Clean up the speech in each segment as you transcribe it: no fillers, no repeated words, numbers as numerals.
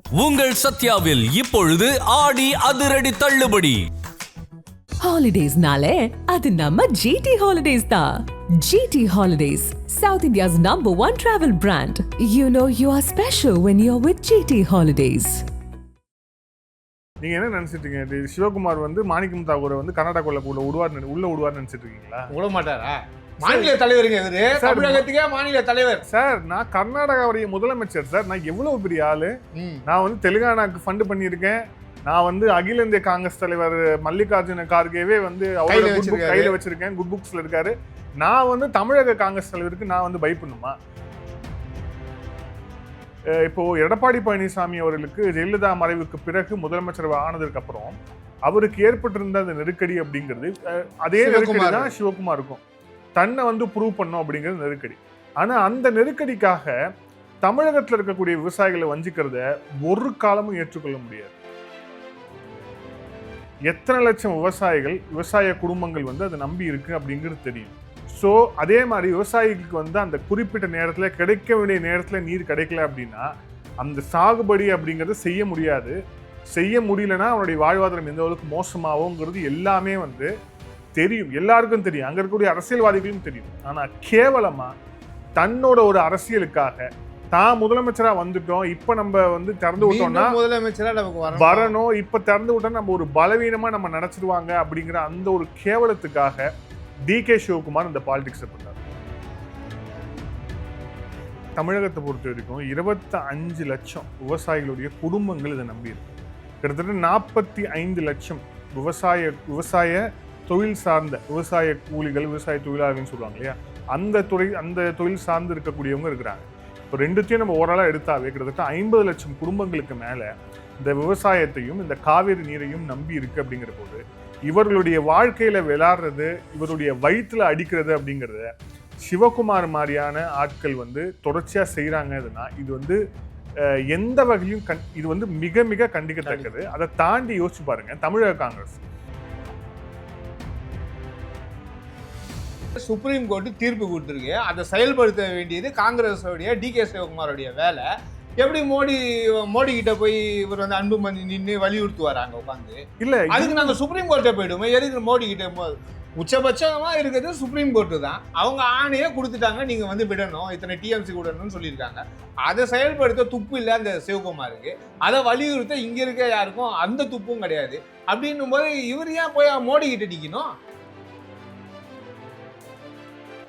உங்கள் சத்யாவில் இப்பொழுது ஆடி அதிரடி தள்ளுபடி. ஹாலிடேஸ்னாலே அது நம்ம GT Holidays தான். GT Holidays, South India's #1 travel brand. You know you are special when you're with GT Holidays. நீங்க என்ன நினைச்சிட்டீங்க? சிவகுமார் வந்து மாணிக்கம் தாகூரை வந்து கர்நாடகாக்குள்ள உள்ள நினைச்சிட்டு இருக்கீங்களா? விட மாட்டாரா? மாநில தலைவருங்க இவரு, தமிழகத்துக்கே மாநில தலைவர் சார். நான் கர்நாடகாவுடைய முதலமைச்சர் சார். நான் எவ்வளவு பெரிய ஆளு. நான் வந்து தெலுங்கானாக்கு ஃபண்ட் பண்ணியிருக்கேன். நான் வந்து அகில இந்திய காங்கிரஸ் தலைவர் மல்லிகார்ஜுன கார்கேவே வந்து கையில வச்சிருக்கேன், குட் புக்ஸ்ல இருக்காரு. நான் வந்து தமிழக காங்கிரஸ் தலைவருக்கு நான் வந்து பயப்படணுமா? இப்போ எடப்பாடி பழனிசாமி அவர்களுக்கு ஜெயலலிதா மறைவுக்கு பிறகு முதலமைச்சர் ஆனதுக்கு அப்புறம் அவருக்கு ஏற்பட்டிருந்த அந்த நெருக்கடி அப்படிங்கிறது அதே நெருக்கடி தான் சிவகுமாருக்கும். தன்னை வந்து ப்ரூவ் பண்ணும் அப்படிங்கிறது நெருக்கடி. ஆனா அந்த நெருக்கடிக்காக தமிழகத்தில் இருக்கக்கூடிய விவசாயிகளை வஞ்சிக்கிறத ஒரு காலமும் ஏற்றுக்கொள்ள முடியாது. எத்தனை லட்சம் விவசாய குடும்பங்கள் வந்து அதை நம்பி இருக்கு அப்படிங்கிறது தெரியும். ஸோ அதே மாதிரி விவசாயிகளுக்கு வந்து அந்த குறிப்பிட்ட நேரத்தில் கிடைக்க வேண்டிய நேரத்தில் நீர் கிடைக்கல அப்படின்னா அந்த சாகுபடி அப்படிங்கிறத செய்ய முடியாது. செய்ய முடியலன்னா அவனுடைய வாழ்வாதாரம் எந்த அளவுக்கு மோசமாகுங்கிறது எல்லாமே வந்து தெரியும், எல்லாருக்கும் தெரியும், அங்க இருக்கக்கூடிய அரசியல்வாதிகளும் தெரியும். ஆனா கேவலமா தன்னோட ஒரு அரசியலுக்காக தான் முதலமைச்சரா வந்துட்டோம், இப்ப நம்ம வந்து திறந்து விட்டோம்னா முதலமைச்சரா நமக்கு வரணும், இப்ப திறந்து விட்டோம் நம்ம ஒரு பலவீனமா நம்ம நினைச்சிருவாங்க அப்படிங்கிற அந்த ஒரு கேவலத்துக்காக DK சிவகுமார் இந்த பாலிடிக்ஸ் பண்ணார். தமிழகத்தை பொறுத்த வரைக்கும் 25 லட்சம் விவசாயிகளுடைய குடும்பங்கள் இதை நம்பி இருக்கு. கிட்டத்தட்ட 45 லட்சம் விவசாய தொழில் சார்ந்த விவசாய கூலிகள், விவசாய தொழிலாளர்கள்னு சொல்லுவாங்க இல்லையா, அந்த தொழில் சார்ந்து இருக்கக்கூடியவங்க இருக்கிறாங்க. இப்போ ரெண்டுத்தையும் நம்ம ஓரளவு எடுத்தாவே கிட்டத்தட்ட 50 லட்சம் குடும்பங்களுக்கு மேல இந்த விவசாயத்தையும் இந்த காவிரி நீரையும் நம்பி இருக்கு. அப்படிங்கிற போது இவர்களுடைய வாழ்க்கையில விளையாடுறது, இவருடைய வயிற்றுல அடிக்கிறது அப்படிங்கிறத சிவகுமார் மாதிரியான ஆட்கள் வந்து தொடர்ச்சியா செய்யறாங்கன்னா இது வந்து எந்த வகையும் இது வந்து மிக மிக கண்டிக்கத்தக்கது. அதை தாண்டி யோசிச்சு பாருங்க, தமிழக காங்கிரஸ் சுப்ரீம் கோர்ட் தீர்ப்பு கொடுத்துருக்கு. அதை செயல்படுத்த வேண்டியது காங்கிரஸ் DK சிவகுமாரோடைய வேலை. எப்படி மோடி கிட்ட போய் இவர் வந்து அன்பு மணி நின்று வலியுறுத்துவார் அங்க உட்காந்து? இல்ல, அதுக்கு நாங்க சுப்ரீம் கோர்ட்டை போயிடுவோம். எதுக்கு மோடி கிட்ட? உச்சபட்சமா இருக்கிறது சுப்ரீம் கோர்ட்டு தான். அவங்க ஆணையே கொடுத்துட்டாங்க, நீங்க வந்து விடணும், இத்தனை TMC விடணும்னு சொல்லியிருக்காங்க. அதை செயல்படுத்த துப்பு இல்லை அந்த சிவகுமாருக்கு. அதை வலியுறுத்த இங்க இருக்க யாருக்கும் அந்த துப்பும் கிடையாது. அப்படின்னும் போது இவர் ஏன் போய் மோடி கிட்ட நிக்கணும்?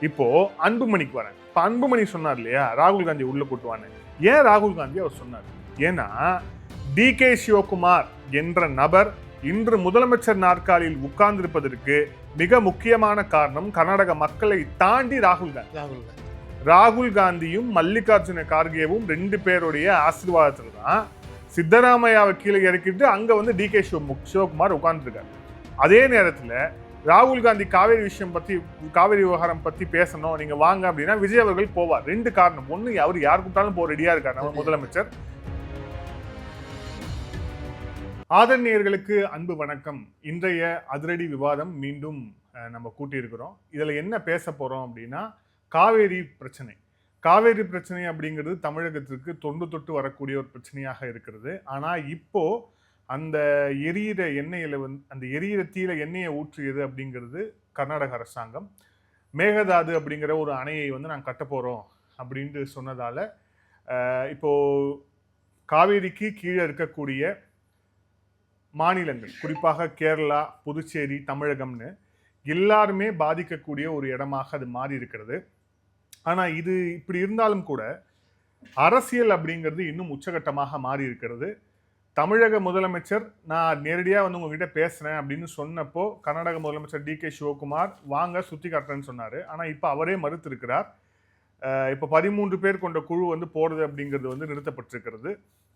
இப்போ அன்புமணிக்கு வரேன். இப்போ அன்புமணி சொன்னார் இல்லையா, ராகுல் காந்தி உள்ள கூட்டுவான்னு. ஏன் ராகுல் காந்தி அவர் சொன்னார்? ஏன்னா DK சிவகுமார் என்ற நபர் இன்று முதலமைச்சர் நாற்காலியில் உட்கார்ந்திருப்பதற்கு மிக முக்கியமான காரணம் கர்நாடக மக்களை தாண்டி ராகுல் காந்தியும் மல்லிகார்ஜுன கார்கேவும் 2 பேருடைய ஆசீர்வாதத்துல தான் சித்தராமையாவை கீழே இறக்கிட்டு அங்க வந்து DK சிவகுமார் உட்கார்ந்துருக்காரு. அதே நேரத்துல ராகுல் காந்தி காவேரி விவகாரம் பத்தி பேசணும், நீங்க வாங்க அப்படின்னா விஜய் அவர்கள் போவார். 2 காரணம். ஒண்ணு, அவர் யார் கூப்பிட்டாலும் போக ரெடியா இருக்காரு நம்ம முதலமைச்சர். ஆதரணியர்களுக்கு அன்பு வணக்கம். இன்றைய அதிரடி விவாதம் மீண்டும் நம்ம கூட்டியிருக்கிறோம். இதுல என்ன பேச போறோம் அப்படின்னா காவேரி பிரச்சனை அப்படிங்கிறது தமிழகத்திற்கு தொட்டு வரக்கூடிய ஒரு பிரச்சனையாக இருக்கிறது. ஆனா இப்போ அந்த எரியிற எண்ணெயில அந்த எரியிற தீயில எண்ணெயை ஊற்றியது அப்படிங்கிறது கர்நாடக அரசாங்கம். மேகதாது அப்படிங்கிற ஒரு அணையை வந்து நாங்கள் கட்ட போறோம் அப்படின்ட்டு சொன்னதால இப்போ காவேரிக்கு கீழே இருக்கக்கூடிய மாநிலங்கள், குறிப்பாக கேரளா, புதுச்சேரி, தமிழகம்னு எல்லாருமே பாதிக்கக்கூடிய ஒரு இடமாக அது மாறி இருக்கிறது. ஆனா இது இப்படி இருந்தாலும் கூட அரசியல் அப்படிங்கிறது இன்னும் உச்சகட்டமாக மாறி இருக்கிறது. தமிழக முதலமைச்சர் நான் நேரடியாக வந்து உங்ககிட்ட பேசுறேன் அப்படின்னு சொன்னப்போ கர்நாடக முதலமைச்சர் DK சிவகுமார் வாங்க சுத்தி காட்டுறேன்னு சொன்னாரு. ஆனா இப்ப அவரே மறுத்து இருக்கிறார். இப்ப 13 பேர் கொண்ட குழு வந்து போறது அப்படிங்கிறது வந்து நிறுத்தப்பட்டிருக்கிறது.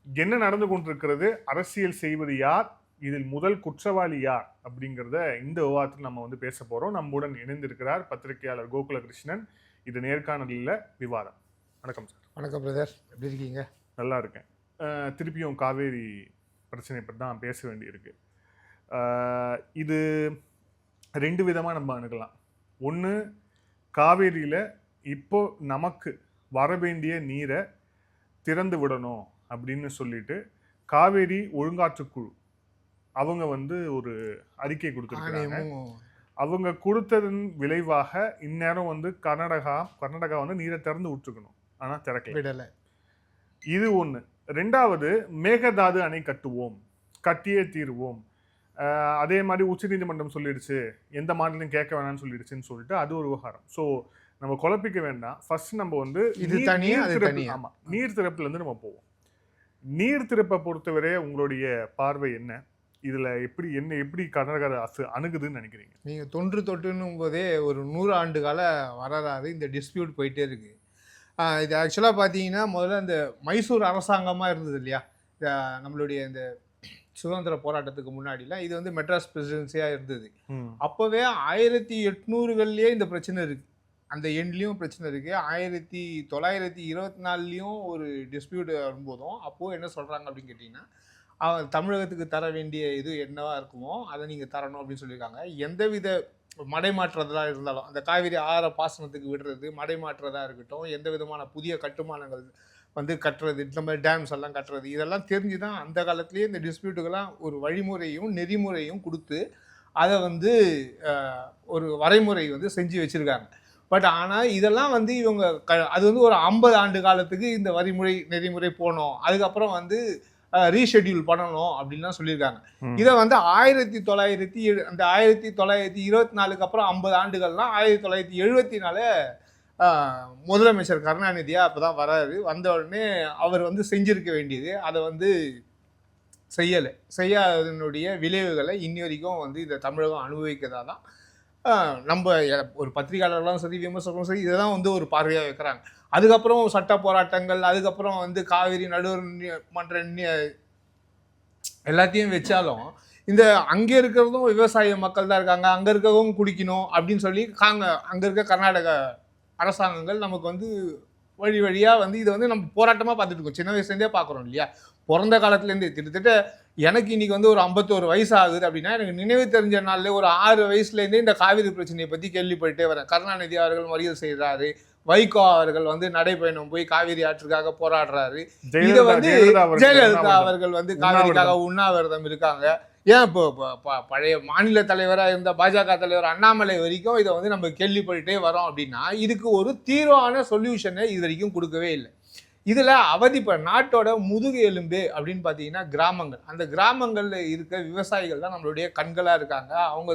என்ன நடந்து கொண்டிருக்கிறது, அரசியல் செய்வது யார், இதில் முதல் குற்றவாளி யார் அப்படிங்கிறத இந்த விவாதத்தில் நம்ம வந்து பேச போறோம். நம்முடன் இணைந்திருக்கிறார் பத்திரிகையாளர் கோகுலகிருஷ்ணன். இது நேர்காணலில் விவாதம். வணக்கம் சார். வணக்கம் பிரதர், எப்படி இருக்கீங்க? நல்லா இருக்கேன். திருப்பியும் காவேரி பிரச்சனை பற்றி தான் பேச வேண்டியிருக்கு. இது 2 விதமாக நம்ம அணுகலாம். ஒன்று, காவேரியில் இப்போ நமக்கு வர வேண்டிய நீரை திறந்து விடணும் அப்படின்னு சொல்லிட்டு காவேரி ஒழுங்காற்றுக்குழு அவங்க வந்து ஒரு அறிக்கை கொடுத்துருக்காங்க. அவங்க கொடுத்ததன் விளைவாக இந்நேரம் வந்து கர்நாடகா வந்து நீரை திறந்து விட்டுருக்கணும், ஆனா திறக்கல. இது ஒண்ணு. ரெண்டாவது, மேகதாது அணை கட்டியே தீர்வோம். அதே மாதிரி உச்சநீதிமன்றம் சொல்லிடுச்சு, எந்த மாநிலம் கேட்க வேணாம்னு சொல்லிடுச்சுன்னு சொல்லிட்டு அது ஒரு விவகாரம். ஸோ நம்ம குழப்பிக்க வேண்டாம். ஃபர்ஸ்ட் நம்ம வந்து நீர் திறப்புல இருந்து நம்ம போவோம். நீர் திறப்பை பொறுத்தவரை உங்களுடைய பார்வை என்ன? இதுல எப்படி கர்நாடகா அரசு அணுகுதுன்னு நினைக்கிறீங்க? நீங்க தொன்றும் போதே ஒரு 100 ஆண்டு கால வரலாறு இந்த டிஸ்பியூட் போயிட்டே இருக்கு. இது ஆக்சுவலாக பார்த்தீங்கன்னா முதல்ல இந்த மைசூர் அரசாங்கமாக இருந்தது இல்லையா, நம்மளுடைய இந்த சுதந்திர போராட்டத்துக்கு முன்னாடிலாம் இது வந்து மெட்ராஸ் பிரசிடென்சியாக இருந்தது. அப்போவே 1800களிலேயே இந்த பிரச்சனை இருக்குது, அந்த எண்ட்லேயும் பிரச்சனை இருக்குது. 1924லேயும் ஒரு டிஸ்பியூட் வரும்போதும் அப்போது என்ன சொல்கிறாங்க அப்படின்னு கேட்டிங்கன்னா, தமிழகத்துக்கு தர வேண்டிய இது என்னவா இருக்குமோ அதை நீங்கள் தரணும் அப்படின்னு சொல்லியிருக்காங்க. எந்தவித மடை மாற்றுறதா இருந்தாலும், அந்த காவிரி ஆற பாசனத்துக்கு விடுறது, மடை மாற்றுறதா இருக்கட்டும், எந்த விதமான புதிய கட்டுமானங்கள் வந்து கட்டுறது, இந்த மாதிரி டேம்ஸ் எல்லாம் கட்டுறது, இதெல்லாம் தெரிஞ்சு தான் அந்த காலத்துலேயே இந்த டிஸ்பியூட்டுக்கெல்லாம் ஒரு வழிமுறையும் நெறிமுறையும் கொடுத்து அதை வந்து ஒரு வரைமுறை வந்து செஞ்சு வச்சுருக்காங்க. பட் ஆனால் இதெல்லாம் வந்து இவங்க அது வந்து ஒரு 50 ஆண்டு காலத்துக்கு இந்த வழிமுறை நெறிமுறை போனோம், அதுக்கப்புறம் வந்து ரீஷெட்யூல் பண்ணணும் அப்படின்லாம் சொல்லியிருக்காங்க. இதை வந்து 1924க்கு அப்புறம் 50 ஆண்டுகள்லாம் 1974 முதலமைச்சர் கருணாநிதியா அப்போதான் வராரு. வந்த உடனே அவர் வந்து செஞ்சிருக்க வேண்டியது அதை வந்து செய்யாதனுடைய விளைவுகளை இன்னி வரைக்கும் வந்து இந்த தமிழகம் அனுபவிக்கிறதா தான் நம்ம ஒரு பத்திரிகையாளர்களும் சரி விமர்சகரும் சரி இதை தான் வந்து ஒரு பார்வையாக வைக்கிறாங்க. அதுக்கப்புறம் சட்ட போராட்டங்கள், அதுக்கப்புறம் வந்து காவிரி நடுவர் மன்ற எல்லாத்தையும் வச்சாலும் இந்த அங்கே இருக்கிறதும் விவசாய மக்கள் தான் இருக்காங்க, அங்கே இருக்கிறவங்க குடிக்கணும் அப்படின்னு சொல்லி அங்கே இருக்க கர்நாடக அரசாங்கங்கள் நமக்கு வந்து வழியாக வந்து இதை வந்து நம்ம போராட்டமாக பார்த்துட்டு இருக்கோம். சின்ன வயசுலேருந்தே பார்க்குறோம் இல்லையா, பிறந்த காலத்துலேருந்தே. கிட்டத்தட்ட எனக்கு இன்னைக்கு வந்து ஒரு 51 வயசு ஆகுது அப்படின்னா, எனக்கு நினைவு தெரிஞ்ச நாளில் ஒரு 6 வயசுலேருந்தே இந்த காவிரி பிரச்சனையை பற்றி கேள்விப்பட்டே வரேன். கருணாநிதி அவர்கள் மறியல் செய்கிறாரு, வைகோ அவர்கள் வந்து நடைபயணம் போய் காவிரி ஆற்றுக்காக போராடுறாரு, இதை வந்து ஜெயலலிதா அவர்கள் வந்து காவிரிக்காக உண்ணாவிரதம் இருக்காங்க. ஏன் இப்போ பழைய மாநில தலைவராக இருந்த பாஜக தலைவர் அண்ணாமலை வரைக்கும் இதை வந்து நம்ம கேள்விப்பட்டுட்டே வரோம். அப்படின்னா இதுக்கு ஒரு தீர்வான சொல்யூஷனை இது வரைக்கும் கொடுக்கவே இல்லை. இதில் நாட்டோட முதுகு எலும்பு அப்படின்னு பார்த்தீங்கன்னா கிராமங்கள். அந்த கிராமங்களில் இருக்க விவசாயிகள் தான் நம்மளுடைய கண்களாக இருக்காங்க. அவங்க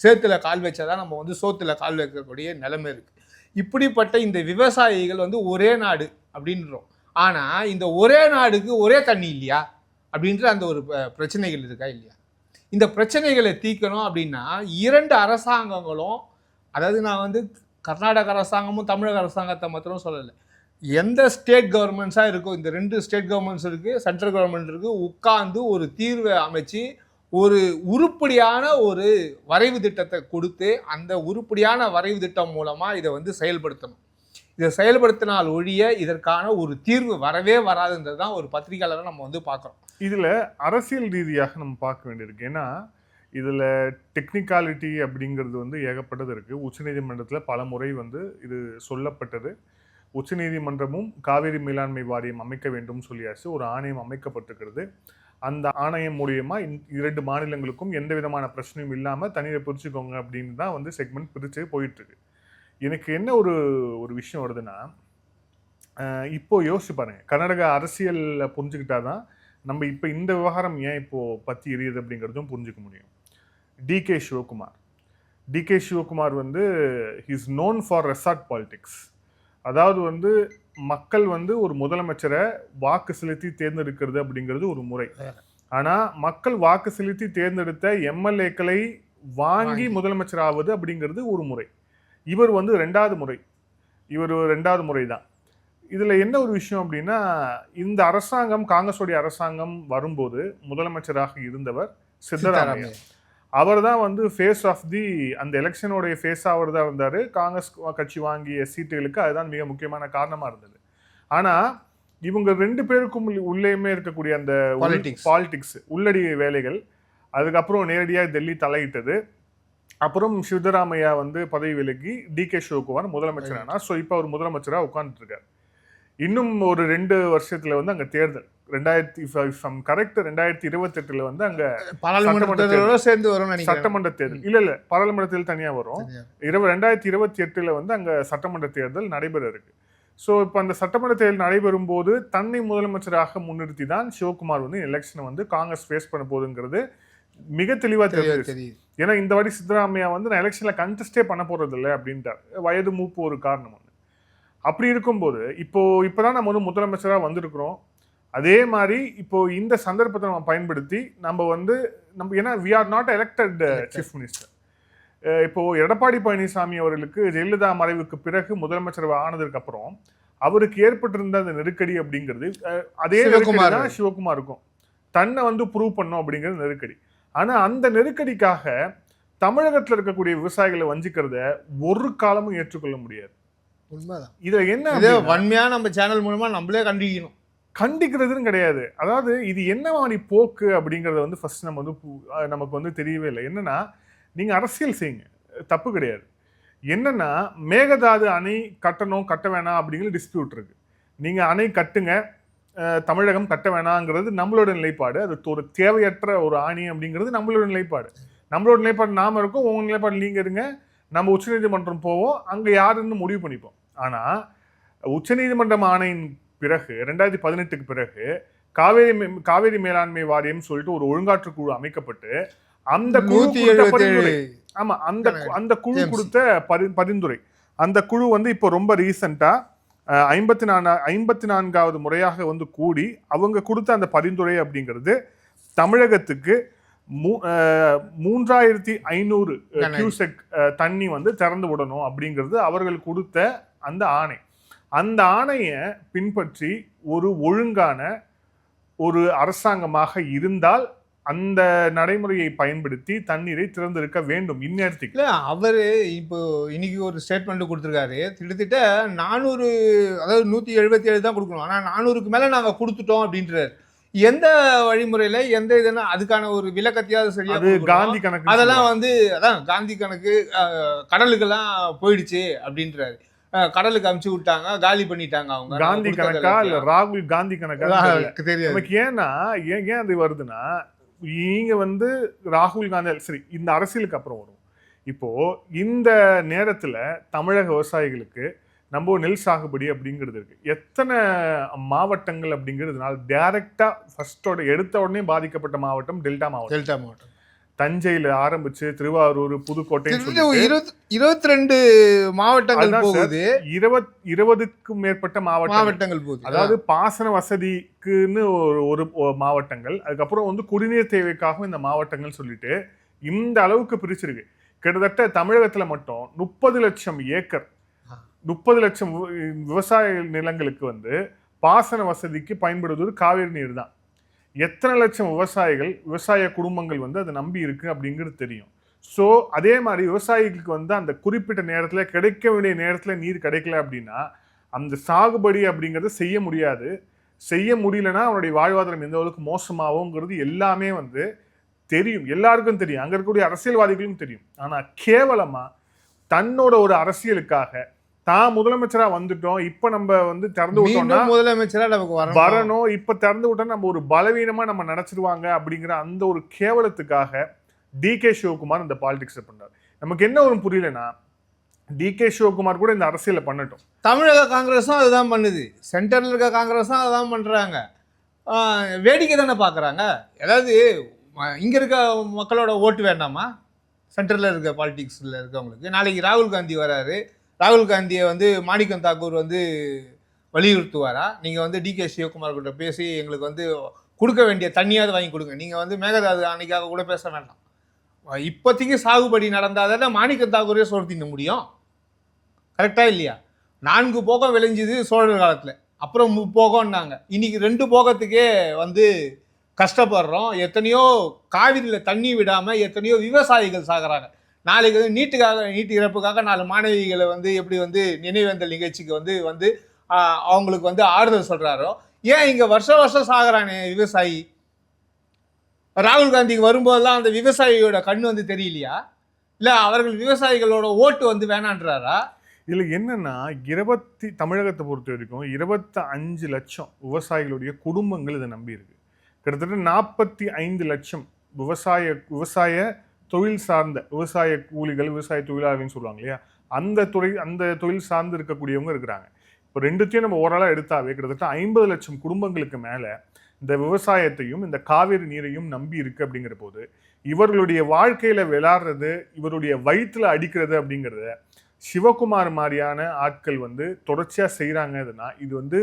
சேத்துல கால் வச்சாதான் நம்ம வந்து சோத்துல கால் வைக்கக்கூடிய நிலைமை இருக்குது. இப்படிப்பட்ட இந்த விவசாயிகள் வந்து ஒரே நாடு அப்படின்றோம். ஆனால் இந்த ஒரே நாடுக்கு ஒரே தண்ணி இல்லையா அப்படின்ற அந்த ஒரு பிரச்சனைகள் இருக்கா இல்லையா? இந்த பிரச்சனைகளை தீர்க்கணும் அப்படின்னா 2 அரசாங்கங்களும், அதாவது நான் வந்து கர்நாடக அரசாங்கமும் தமிழக அரசாங்கத்தை மாத்திரம் சொல்லலை, எந்த ஸ்டேட் கவர்மெண்ட்ஸாக இருக்கோ, இந்த 2 ஸ்டேட் கவர்மெண்ட்ஸ் இருக்குது, சென்ட்ரல் கவர்மெண்ட் இருக்குது, உட்கார்ந்து ஒரு தீர்வை அமைச்சு ஒரு உருப்படியான ஒரு வரைவு திட்டத்தை கொடுத்து அந்த உருப்படியான வரைவு திட்டம் மூலமாக இதை வந்து செயல்படுத்தணும். இதை செயல்படுத்தினால் ஒழிய இதற்கான ஒரு தீர்வு வரவே வராதுன்றது தான் ஒரு பத்திரிகையாளரை நம்ம வந்து பார்க்குறோம். இதில் அரசியல் ரீதியாக நம்ம பார்க்க வேண்டியிருக்கு. ஏன்னா இதில் டெக்னிக்காலிட்டி அப்படிங்கிறது வந்து ஏகப்பட்டது இருக்குது. உச்சநீதிமன்றத்தில் பல முறை வந்து இது சொல்லப்பட்டது. உச்சநீதிமன்றமும் காவிரி மேலாண்மை வாரியம் அமைக்க வேண்டும் சொல்லியாச்சு, ஒரு ஆணையம் அமைக்கப்பட்டிருக்கிறது. அந்த ஆணையம் மூலியமா 2 மாநிலங்களுக்கும் எந்த விதமான பிரச்சனையும் இல்லாமல் தனியாக பிரிச்சுக்கோங்க அப்படின்னு தான் வந்து செக்மெண்ட் பிரித்து போயிட்டுருக்கு. எனக்கு என்ன ஒரு விஷயம் வருதுன்னா, இப்போ யோசிச்சு பாருங்க, கர்நாடக அரசியலில் புரிஞ்சுக்கிட்டாதான் நம்ம இப்போ இந்த விவகாரம் ஏன் இப்போ பற்றி எரியுது அப்படிங்கிறதும் புரிஞ்சுக்க முடியும். டிகே சிவகுமார் வந்து he's known for resort politics. அதாவது வந்து மக்கள் வந்து ஒரு முதலமைச்சரை வாக்கு செலுத்தி தேர்ந்தெடுக்கிறது அப்படிங்கிறது ஒரு முறை. ஆனால் மக்கள் வாக்கு செலுத்தி தேர்ந்தெடுத்த எம்எல்ஏக்களை வாங்கி முதலமைச்சர் ஆவது அப்படிங்கிறது ஒரு முறை. இவர் வந்து 2வது முறை, இவர் 2வது முறை தான். இதில் என்ன ஒரு விஷயம் அப்படின்னா, இந்த அரசாங்கம் காங்கிரஸுடைய அரசாங்கம் வரும்போது முதலமைச்சராக இருந்தவர் சித்தராமையா. அவர் தான் வந்து ஃபேஸ் ஆஃப் தி அந்த எலெக்ஷனோடைய ஃபேஸாக அவர் தான் இருந்தார். காங்கிரஸ் கட்சி வாங்கிய சீட்டுகளுக்கு அதுதான் மிக முக்கியமான காரணமாக இருந்தது. ஆனால் இவங்க 2 பேருக்கும் உள்ளேயுமே இருக்கக்கூடிய அந்த பாலிடிக்ஸ் உள்ளடி வேலைகள், அதுக்கப்புறம் நேரடியாக டெல்லி தலையிட்டது. அப்புறம் சித்தராமையா வந்து பதவி விலகி டிகே சிவகுமார் முதலமைச்சர் ஆனார். ஸோ இப்போ அவர் முதலமைச்சராக உட்காந்துட்டு இருக்கார். இன்னும் ஒரு 2 வருஷத்துல வந்து அங்கே தேர்தல். கரெக்ட் 2028 வந்து அங்க பாராளுமன்றத்தோட சேர்ந்து வரும் சட்டமன்ற தேர்தல் இல்ல பாராளுமன்ற தேர்தல் தனியா வரும். 2028 வந்து அங்க சட்டமன்ற தேர்தல் நடைபெற இருக்கு. ஸோ இப்போ அந்த சட்டமன்ற தேர்தல் நடைபெறும் போது தன்னை முதலமைச்சராக முன்னிறுத்தி தான் சிவகுமார் வந்து எலெக்ஷனை வந்து காங்கிரஸ் ஃபேஸ் பண்ண போகுதுங்கிறது மிக தெளிவா தெரியுது. ஏன்னா இந்த வாட்டி சித்தராமையா வந்து நான் எலெக்ஷன்ல கண்டெஸ்டே பண்ண போறது இல்லை அப்படின்ட்டார். வயது மூப்பு ஒரு காரணம் ஒன்று. அப்படி இருக்கும்போது இப்போதான் நம்ம வந்து முதலமைச்சராக வந்திருக்கிறோம். அதே மாதிரி இப்போ இந்த சந்தர்ப்பத்தை நம்ம பயன்படுத்தி நம்ம ஏன்னா we are not elected chief minister. இப்போ எடப்பாடி பழனிசாமி அவர்களுக்கு ஜெயலலிதா மறைவுக்கு பிறகு முதலமைச்சர் ஆனதுக்கு அப்புறம் அவருக்கு ஏற்பட்டிருந்த அந்த நெருக்கடி அப்படிங்கிறது அதே நெருக்கடி சிவகுமாருக்கும் தன்னை வந்து ப்ரூவ் பண்ணும் அப்படிங்கிறது நெருக்கடி. ஆனா அந்த நெருக்கடிக்காக தமிழகத்தில் இருக்கக்கூடிய விவசாயிகளை வஞ்சிக்கிறத ஒரு காலமும் ஏற்றுக்கொள்ள முடியாது. உண்மைதான். இதுல என்ன வன்மையா நம்ம சேனல் மூலமா நம்மளே கண்டிக்கிறதுன்னு கிடையாது. அதாவது இது என்ன மாதிரி போக்கு அப்படிங்கறத வந்து ஃபர்ஸ்ட் நமக்கு வந்து தெரியவே இல்லை. என்னன்னா நீங்க அரசியல் செய்யுங்க, தப்பு கிடையாது. என்னன்னா மேகதாது அணை கட்டணும் கட்ட வேணாம் அப்படிங்கிற டிஸ்பியூட் இருக்கு. நீங்க அணை கட்டுங்க, தமிழகம் கட்ட வேணாங்கிறது நம்மளோட நிலைப்பாடு. அது ஒரு தேவையற்ற ஒரு ஆணி அப்படிங்கிறது நம்மளோட நிலைப்பாடு. நம்மளோட நிலைப்பாடு நாம இருக்கும், உங்க நிலைப்பாடு நீங்க இருங்க. நம்ம உச்சநீதிமன்றம் போவோம், அங்க யாருன்னு முடிவு பண்ணிப்போம். ஆனா உச்சநீதிமன்றம் ஆணையின் பிறகு 2018 பிறகு காவேரி மேலாண்மை வாரியம் சொல்லிட்டு ஒரு ஒழுங்காற்று குழு அமைக்கப்பட்டு அந்த குழு கொடுத்த பரிந்துரை, அந்த குழு வந்து இப்போ ரொம்ப ரீசெண்டா 54வது முறையாக வந்து கூடி அவங்க கொடுத்த அந்த பரிந்துரை அப்படிங்கிறது தமிழகத்துக்கு 3500 கியூசெக் தண்ணி வந்து திறந்து விடணும் அப்படிங்கிறது அவர்கள் கொடுத்த அந்த ஆணை. அந்த ஆணையை பின்பற்றி ஒரு ஒழுங்கான ஒரு அரசாங்கமாக இருந்தால் அந்த நடைமுறையை பயன்படுத்தி தண்ணீரை திறந்திருக்க வேண்டும். இந்நேரத்துக்கு அவரு இப்போ இன்னைக்கு ஒரு ஸ்டேட்மெண்ட் கொடுத்துருக்காரு. கிட்டத்தட்ட 400, அதாவது 177 தான் கொடுக்கணும், ஆனா 400க்கு மேல நாங்க கொடுத்துட்டோம் அப்படின்றாரு. எந்த வழிமுறையில எந்த இதுன்னா அதுக்கான ஒரு விளக்கத்தையாவது சரியா காந்தி கணக்கு, அதெல்லாம் வந்து அதான் காந்தி கணக்கு கடலுக்கெல்லாம் போயிடுச்சு அப்படின்றாரு. கடலுக்கு அமுச்சு விட்டாங்க, காலி பண்ணிட்டாங்க. அவங்க காந்தி கணக்கா இல்ல ராகுல் காந்தி கணக்கா தெரியாது. ஏன்னா ஏன் அது வருதுன்னா நீங்க வந்து ராகுல் காந்தி சரி இந்த அரசியலுக்கு அப்புறம் வரும். இப்போ இந்த நேரத்துல தமிழக விவசாயிகளுக்கு நம்ம நெல் சாகுபடி அப்படிங்கிறது இருக்கு. எத்தனை மாவட்டங்கள் அப்படிங்கிறதுனால டைரக்டா ஃபர்ஸ்டோட எடுத்த உடனே பாதிக்கப்பட்ட மாவட்டம் டெல்டா மாவட்டம். தஞ்சையில ஆரம்பிச்சு திருவாரூர், புதுக்கோட்டை 22 மாவட்டங்கள் போகுது. 20க்கும் மேற்பட்ட மாவட்டங்கள் போகுது. அதாவது பாசன வசதிக்குன்னு ஒரு மாவட்டங்கள், அதுக்கப்புறம் வந்து குடிநீர் தேவைக்காகவும் இந்த மாவட்டங்கள் சொல்லிட்டு இந்த அளவுக்கு பிரிச்சிருக்கு. கிட்டத்தட்ட தமிழகத்துல மட்டும் 30 லட்சம் ஏக்கர் 30 லட்சம் விவசாய நிலங்களுக்கு வந்து பாசன வசதிக்கு பயன்படுவது காவிரி நீர் தான். எத்தனை லட்சம் விவசாய குடும்பங்கள் வந்து அதை நம்பி இருக்கு அப்படிங்கிறது தெரியும். ஸோ அதே மாதிரி விவசாயிகளுக்கு வந்து அந்த குறிப்பிட்ட நேரத்தில் கிடைக்க வேண்டிய நேரத்தில் நீர் கிடைக்கல அப்படின்னா அந்த சாகுபடி அப்படிங்கிறத செய்ய முடியாது. செய்ய முடியலன்னா அவனுடைய வாழ்வாதாரம் எந்த அளவுக்கு மோசமாகுங்கிறது எல்லாமே வந்து தெரியும், எல்லாருக்கும் தெரியும், அங்கே இருக்கக்கூடிய அரசியல்வாதிகளும் தெரியும். ஆனால் கேவலமா தன்னோட ஒரு அரசியலுக்காக தான் முதலமைச்சரா வந்துட்டோம், இப்ப நம்ம வந்து திறந்து விட்டோம்னா முதலமைச்சரா நமக்கு வரணும், இப்ப திறந்து விட்டோம் நம்ம ஒரு பலவீனமா நம்ம நினைச்சிருவாங்க அப்படிங்கிற அந்த ஒரு கேவலத்துக்காக டிகே சிவகுமார் இந்த பாலிடிக்ஸ் பண்றாரு. நமக்கு என்ன ஒரு புரியலன்னா டிகே சிவகுமார் கூட இந்த அரசியல பண்ணட்டும், தமிழக காங்கிரஸும் அதுதான் பண்ணுது, சென்ட்ரல் இருக்க காங்கிரஸும் அதுதான் பண்றாங்க. வேடிக்கை தானே பாக்குறாங்க. அதாவது இங்க இருக்க மக்களோட ஓட்டு வேண்டாமா? சென்ட்ரல்ல இருக்க பாலிடிக்ஸ்ல இருக்கவங்களுக்கு நாளைக்கு ராகுல் காந்தி வராரு, ராகுல் காந்தியை வந்து மாணிக்கம் தாக்கூர் வந்து வலியுறுத்துவாரா? நீங்கள் வந்து டிகே சிவகுமார் கிட்ட பேசி எங்களுக்கு வந்து கொடுக்க வேண்டிய தண்ணியாவது வாங்கி கொடுங்க, நீங்கள் வந்து மேகதாது அன்னைக்காக கூட பேச வேண்டாம், இப்போதைக்கு சாகுபடி நடந்தாதானே மாணிக்கம் தாக்கூரே சோறு தின்ன முடியும். கரெக்டாக இல்லையா? 4 போகம் விளைஞ்சிது சோழர் காலத்தில், அப்புறம் 3 போகம்னாங்க. இன்னைக்கு 2 போகத்துக்கே வந்து கஷ்டப்படுறோம். எத்தனையோ காவிரியில் தண்ணி விடாமல் எத்தனையோ விவசாயிகள் சாகுறாங்க. நாளைக்கு வந்து நீட்டு இறப்புக்காக 4 மாணவிகளை வந்து எப்படி வந்து நினைவேந்தல் நிகழ்ச்சிக்கு வந்து அவங்களுக்கு வந்து ஆறுதல் சொல்றாரோ, ஏன் இங்க வருஷம் சாகுறானே விவசாயி? ராகுல் காந்திக்கு வரும்போதெல்லாம் அந்த விவசாயியோட கண்ணு வந்து தெரியலையா? இல்ல அவர்கள் விவசாயிகளோட ஓட்டு வந்து வேணான்றாரா? இதுல என்னன்னா தமிழகத்தை பொறுத்த வரைக்கும் 25 லட்சம் விவசாயிகளுடைய குடும்பங்கள் இதை நம்பி இருக்கு. கிட்டத்தட்ட 45 லட்சம் விவசாய தொழில் சார்ந்த விவசாய கூலிகள், விவசாய தொழிலாளர்கள்னு சொல்லுவாங்க இல்லையா, அந்த தொழில் சார்ந்து இருக்கக்கூடியவங்க இருக்கிறாங்க. இப்போ ரெண்டுத்தையும் நம்ம ஓரளவு எடுத்தாவே கிட்டத்தட்ட 50 லட்சம் குடும்பங்களுக்கு மேல இந்த விவசாயத்தையும் இந்த காவிரி நீரையும் நம்பி இருக்கு. அப்படிங்கிற போது இவர்களுடைய வாழ்க்கையில விளையாடுறது, இவருடைய வயிற்றுல அடிக்கிறது அப்படிங்கிறத சிவகுமார் மாதிரியான ஆட்கள் தொடர்ச்சியா செய்யறாங்கன்னா இது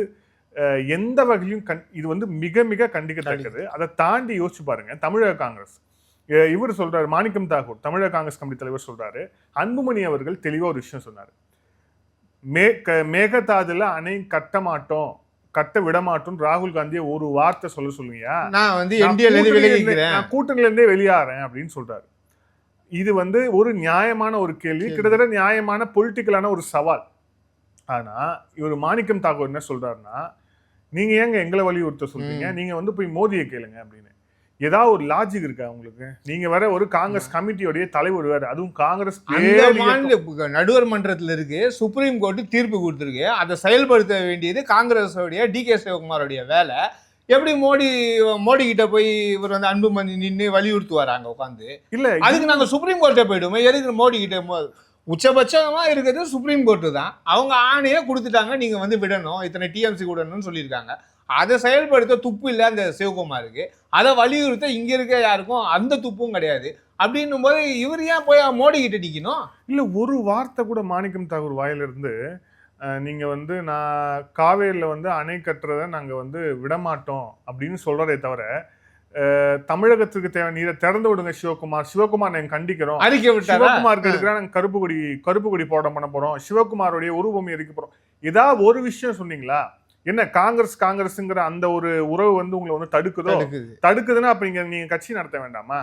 எந்த வகையிலும் இது மிக மிக கண்டிக்கத்தக்கது. அதை தாண்டி யோசிச்சு பாருங்க, தமிழக காங்கிரஸ் இவர் சொல்றாரு, மாணிக்கம் தாகூர் தமிழக காங்கிரஸ் கமிட்டி தலைவர் சொல்றாரு, அன்புமணி அவர்கள் தெளிவா ஒரு விஷயம் சொன்னாரு, மேகதாதுல அணை கட்ட விட மாட்டோம் ராகுல் காந்தியை ஒரு வார்த்தை சொல்லுங்க, நான் கூட்டணியில இருந்தே வெளியாறேன் அப்படின்னு சொல்றாரு. இது ஒரு நியாயமான ஒரு கேள்வி, கிட்டத்தட்ட நியாயமான பொலிட்டிக்கலான ஒரு சவால். ஆனா இவர் மாணிக்கம் தாகூர் என்ன சொல்றாருன்னா, நீங்க ஏங்க எங்களை வலியுறுத்த சொல்றீங்க, நீங்க போய் மோதியை கேளுங்க அப்படின்னு. ஏதாவது ஒரு லாஜிக் இருக்கா உங்களுக்கு? நீங்க வேற ஒரு காங்கிரஸ் கமிட்டியோடைய தலைவர் வேற, அதுவும் காங்கிரஸ் நடுவர் மன்றத்தில் இருக்கு, சுப்ரீம் கோர்ட் தீர்ப்பு கொடுத்துருக்கு, அதை செயல்படுத்த வேண்டியது காங்கிரஸோடைய டி.கே. சிவகுமாரோடைய வேலை. எப்படி மோடி கிட்ட போய் இவர் அன்புமணி நின்று வலியுறுத்துவாராங்க உட்காந்து? இல்ல, அதுக்கு நாங்க சுப்ரீம் கோர்ட்டே போயிடுவோம். எதுக்கு மோடி கிட்ட? உச்சபட்சமா இருக்கிறது சுப்ரீம் கோர்ட்டு தான். அவங்க ஆணையே கொடுத்துட்டாங்க, நீங்க விடணும், இத்தனை டிஎம்சி விடணும்னு சொல்லியிருக்காங்க. அதை செயல்படுத்த துப்பு இல்லை அந்த சிவகுமாருக்கு, அதை வலியுறுத்த இங்க இருக்க யாருக்கும் அந்த துப்பும் கிடையாது. அப்படின்னும் போது இவர் ஏன் போய் மோடி கிட்ட நிக்கணும்? இல்ல, ஒரு வார்த்தை கூட மாணிக்கம் தாகூர் வாயிலிருந்து நீங்க நான் காவேரியில அணை கட்டுறதை நாங்க விடமாட்டோம் அப்படின்னு சொல்றதே தவிர, தமிழகத்துக்கு தேவை நீரை திறந்து விடுங்க சிவகுமார் நாங்க கண்டிக்கிறோம், சிவகுமாருக்கு எடுக்கிறா நாங்க கருப்பு கொடி பண்ண போறோம், சிவகுமாரோடைய உருவம் எரிக்க போறோம், ஏதாவது ஒரு விஷயம் சொன்னீங்களா? என்ன காங்கிரஸ்ங்கிற அந்த ஒரு உறவு உங்களை தடுக்குதுன்னா அப்ப நீங்க கட்சி நடத்த வேண்டாமா?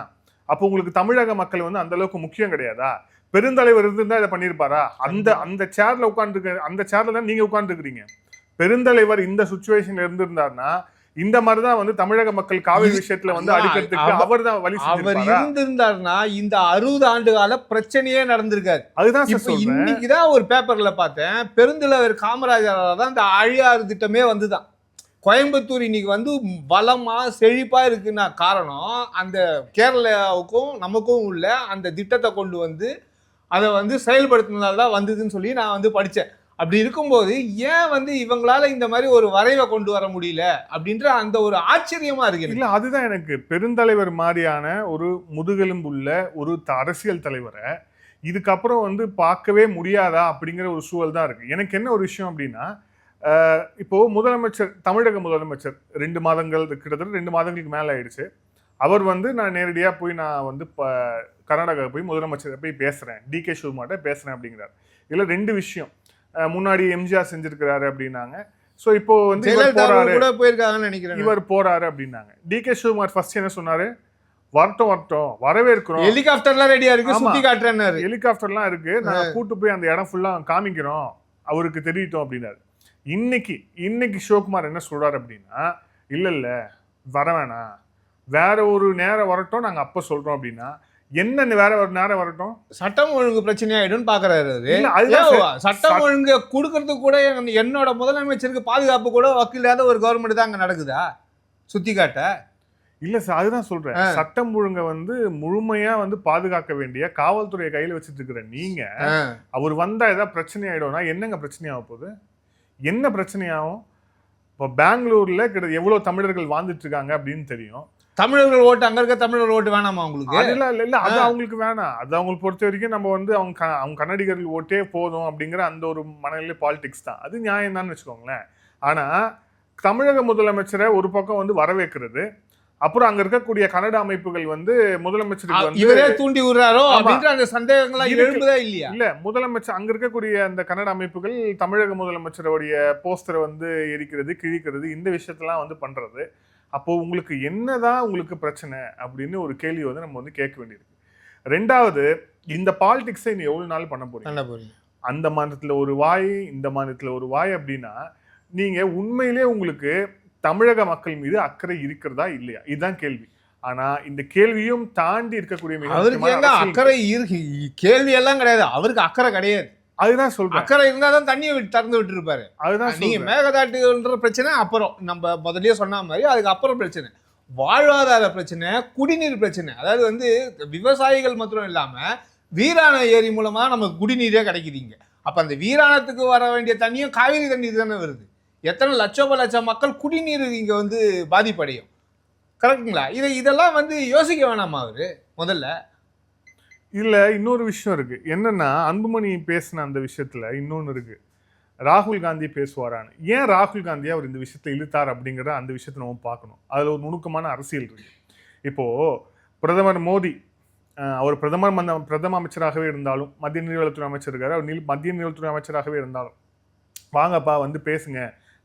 அப்ப உங்களுக்கு தமிழக மக்கள் அந்த அளவுக்கு முக்கியம் கிடையாதா? பெருந்தலைவர் இருந்தா இதை பண்ணிருப்பாரா? அந்த சேர்ல தான் நீங்க உட்கார்ந்து இருக்கிறீங்க. பெருந்தலைவர் இந்த சிச்சுவேஷன்ல இருந்திருந்தாருன்னா இந்த மாதிரிதான் தமிழக மக்கள் காவிரி விஷயத்துல அடிக்கிறதுக்கு அவர் தான் வழி அவர் இருந்திருந்தாருன்னா இந்த 60 ஆண்டு கால பிரச்சனையே நடந்திருக்காது. அதுதான் இன்னைக்குதான் ஒரு பேப்பர்ல பார்த்தேன், பெருந்தலைவர் காமராஜரால தான் இந்த ஆழியாறு திட்டமே வந்துதான். கோயம்புத்தூர் இன்னைக்கு பலமா செழிப்பா இருக்குன்னா காரணம் அந்த கேரளாவுக்கும் நமக்கும் உள்ள அந்த திட்டத்தை கொண்டு அதை செயல்படுத்தினால்தான் வந்ததுன்னு சொல்லி நான் படிச்சேன். அப்படி இருக்கும்போது ஏன் இவங்களால இந்த மாதிரி ஒரு வரைவை கொண்டு வர முடியல அப்படின்ற அந்த ஒரு ஆச்சரியமா இருக்கு. இல்ல, அதுதான் எனக்கு பெருந்தலைவர் மாதிரியான ஒரு முதுகெலும்புள்ள ஒரு அரசியல் தலைவரை இதுக்கப்புறம் பார்க்கவே முடியாதா அப்படிங்கிற ஒரு சூழல் தான் இருக்கு. எனக்கு என்ன ஒரு விஷயம் அப்படின்னா, இப்போ தமிழக முதலமைச்சர் 2 மாதங்கள் கிட்டத்தட்ட 2 மாதங்களுக்கு மேல ஆயிடுச்சு. அவர் நான் நேரடியா போய் நான் கர்நாடகா போய் முதலமைச்சர் போய் பேசுறேன், டி.கே. சிவகுமார்ட்ட பேசுறேன் அப்படிங்கிறார். இதுல 2 விஷயம். முன்னாடி எம்ஜிஆர் செஞ்சிருக்கிறாரு அப்படின்னாங்க. சோ இப்போ இவர் போறாரு அப்படின்னாங்க. டி.கே. சிவகுமார் ஃபர்ஸ்ட் என்ன சொன்னாரு? வரட்டும் வரவேற்கிறோம், ஹெலிகாப்டர்லாம் ரெடியா இருக்கு, சுத்தி காட்டுறேன்னாரு. ஹெலிகாப்டர்லாம் இருக்கு, நாங்க கூட்டு போய் அந்த இடம் ஃபுல்லா காமிக்கிறோம், அவருக்கு தெரியட்டும் அப்படின்னாரு. இன்னைக்கு சிவகுமார் என்ன சொல்றாரு அப்படின்னா, இல்ல வர வேணாம், வேற ஒரு நேரம் வரட்டும், நாங்க அப்ப சொல்றோம் அப்படின்னா என்ன வேற ஒரு நேரம் வரட்டும், சட்டம் ஒழுங்கு பிரச்சனை ஆயிடும் பாக்குறாரு. சட்டம் ஒழுங்கு கொடுக்கறதுக்கு கூட என்னோட முதலமைச்சருக்கு பாதுகாப்பு கூட வக்கீலாத ஒரு கவர்மெண்ட் தான் அங்க நடக்குதா சுத்தி காட்ட? இல்ல சார், அதுதான் சொல்றேன். சட்டம் ஒழுங்க முழுமையா பாதுகாக்க வேண்டிய காவல்துறையை கையில வச்சுட்டு இருக்கிற நீங்க, அவர் வந்தா ஏதாவது பிரச்சனை ஆயிடும்னா என்னங்க பிரச்சனை ஆக போகுது? என்ன பிரச்சனையாகும்? இப்போ பெங்களூர்ல எவ்வளவு தமிழர்கள் வாழ்ந்துட்டு இருக்காங்க அப்படின்னு தெரியும். தமிழர்கள் ஓட்டு அங்க இருக்க தமிழர்கள் ஓட்டு வேணாமா உங்களுக்கு? இல்ல, அது அவங்களுக்கு வேணாம். அது அவங்களுக்கு பொறுத்த வரைக்கும் நம்ம அவங்க கன்னடிகர்கள் ஓட்டே போதும் அப்படிங்கிற அந்த ஒரு மனநிலை பாலிடிக்ஸ் தான். அது நியாயம் தான் வச்சுக்கோங்களேன். ஆனா தமிழக முதலமைச்சரை ஒரு பக்கம் வரவேற்கிறது, அப்புறம் அங்க இருக்கக்கூடிய கன்னட அமைப்புகள் முதலமைச்சருக்கு இவரே தூண்டி விடுறாரோ அப்படின்ற அந்த சந்தேகங்களா எழும்புதா இல்லையா? இல்ல, முதலமைச்சர் அங்க இருக்கக்கூடிய அந்த கன்னட அமைப்புகள் தமிழக முதலமைச்சருடைய போஸ்டரை எரிக்கிறது, கிழிக்கிறது, இந்த விஷயத்தெல்லாம் பண்றது. அப்போ உங்களுக்கு என்னதான் உங்களுக்கு பிரச்சனை அப்படின்னு ஒரு கேள்வி நம்ம கேட்க வேண்டியிருக்கு. 2வது, இந்த பாலிடிக்ஸை நீ எவ்வளவு நாள் பண்ண போறீங்க? அந்த மாநிலத்துல ஒரு வாய், இந்த மாநிலத்துல ஒரு வாய் அப்படின்னா நீங்க உண்மையிலே உங்களுக்கு தமிழக மக்கள் மீது அக்கறை இருக்கிறதா இல்லையா? இதுதான் கேள்வி. ஆனா இந்த கேள்வியும் தாண்டி இருக்கக்கூடிய அவருக்கு அக்கறை கேள்வி எல்லாம் கிடையாது, அவருக்கு அக்கறை கிடையாது. அதுதான் சொல்றேன், அக்கறை இருந்தாதான் தண்ணியை திறந்து விட்டு இருப்பாரு. அதுதான் நீங்க மேகதாட்டுன்ற பிரச்சனை அப்புறம், நம்ம முதல்லயே சொன்ன மாதிரி அதுக்கு அப்புறம் பிரச்சனை வாழ்வாதார பிரச்சனை, குடிநீர் பிரச்சனை. அதாவது வந்து விவசாயிகள் மாத்திரம் இல்லாம வீராண ஏரி மூலமா நமக்கு குடிநீரே கிடைக்குதுங்க. அப்ப அந்த வீராணத்துக்கு வர வேண்டிய தண்ணியும் காவிரி தண்ணீர் தானே வருது. எத்தனை லட்சம் மக்கள் குடிநீர் இங்க வந்து பாதிப்படையும். கரெக்டுங்களா? இதெல்லாம் வந்து யோசிக்க வேணாமா அவரு முதல்ல? இல்ல, இன்னொரு விஷயம் இருக்கு. என்னன்னா, அன்புமணி பேசின அந்த விஷயத்துல இன்னொன்னு இருக்கு. ராகுல் காந்தி பேசுவாரான்னு. ஏன் ராகுல் காந்தி அவர் இந்த விஷயத்தை இழுத்தார் அப்படிங்கிற அந்த விஷயத்தை நம்ம பார்க்கணும். அதுல ஒரு நுணுக்கமான அரசியல் இருக்கு. இப்போ பிரதமர் மோடி அவர் பிரதம அமைச்சராகவே இருந்தாலும், மத்திய நீர்வளத்துறை அமைச்சர் இருக்காரு, அவர் மத்திய நீர்வளத்துறை அமைச்சராகவே இருந்தாலும், வாங்கப்பா வந்து பேசுங்க,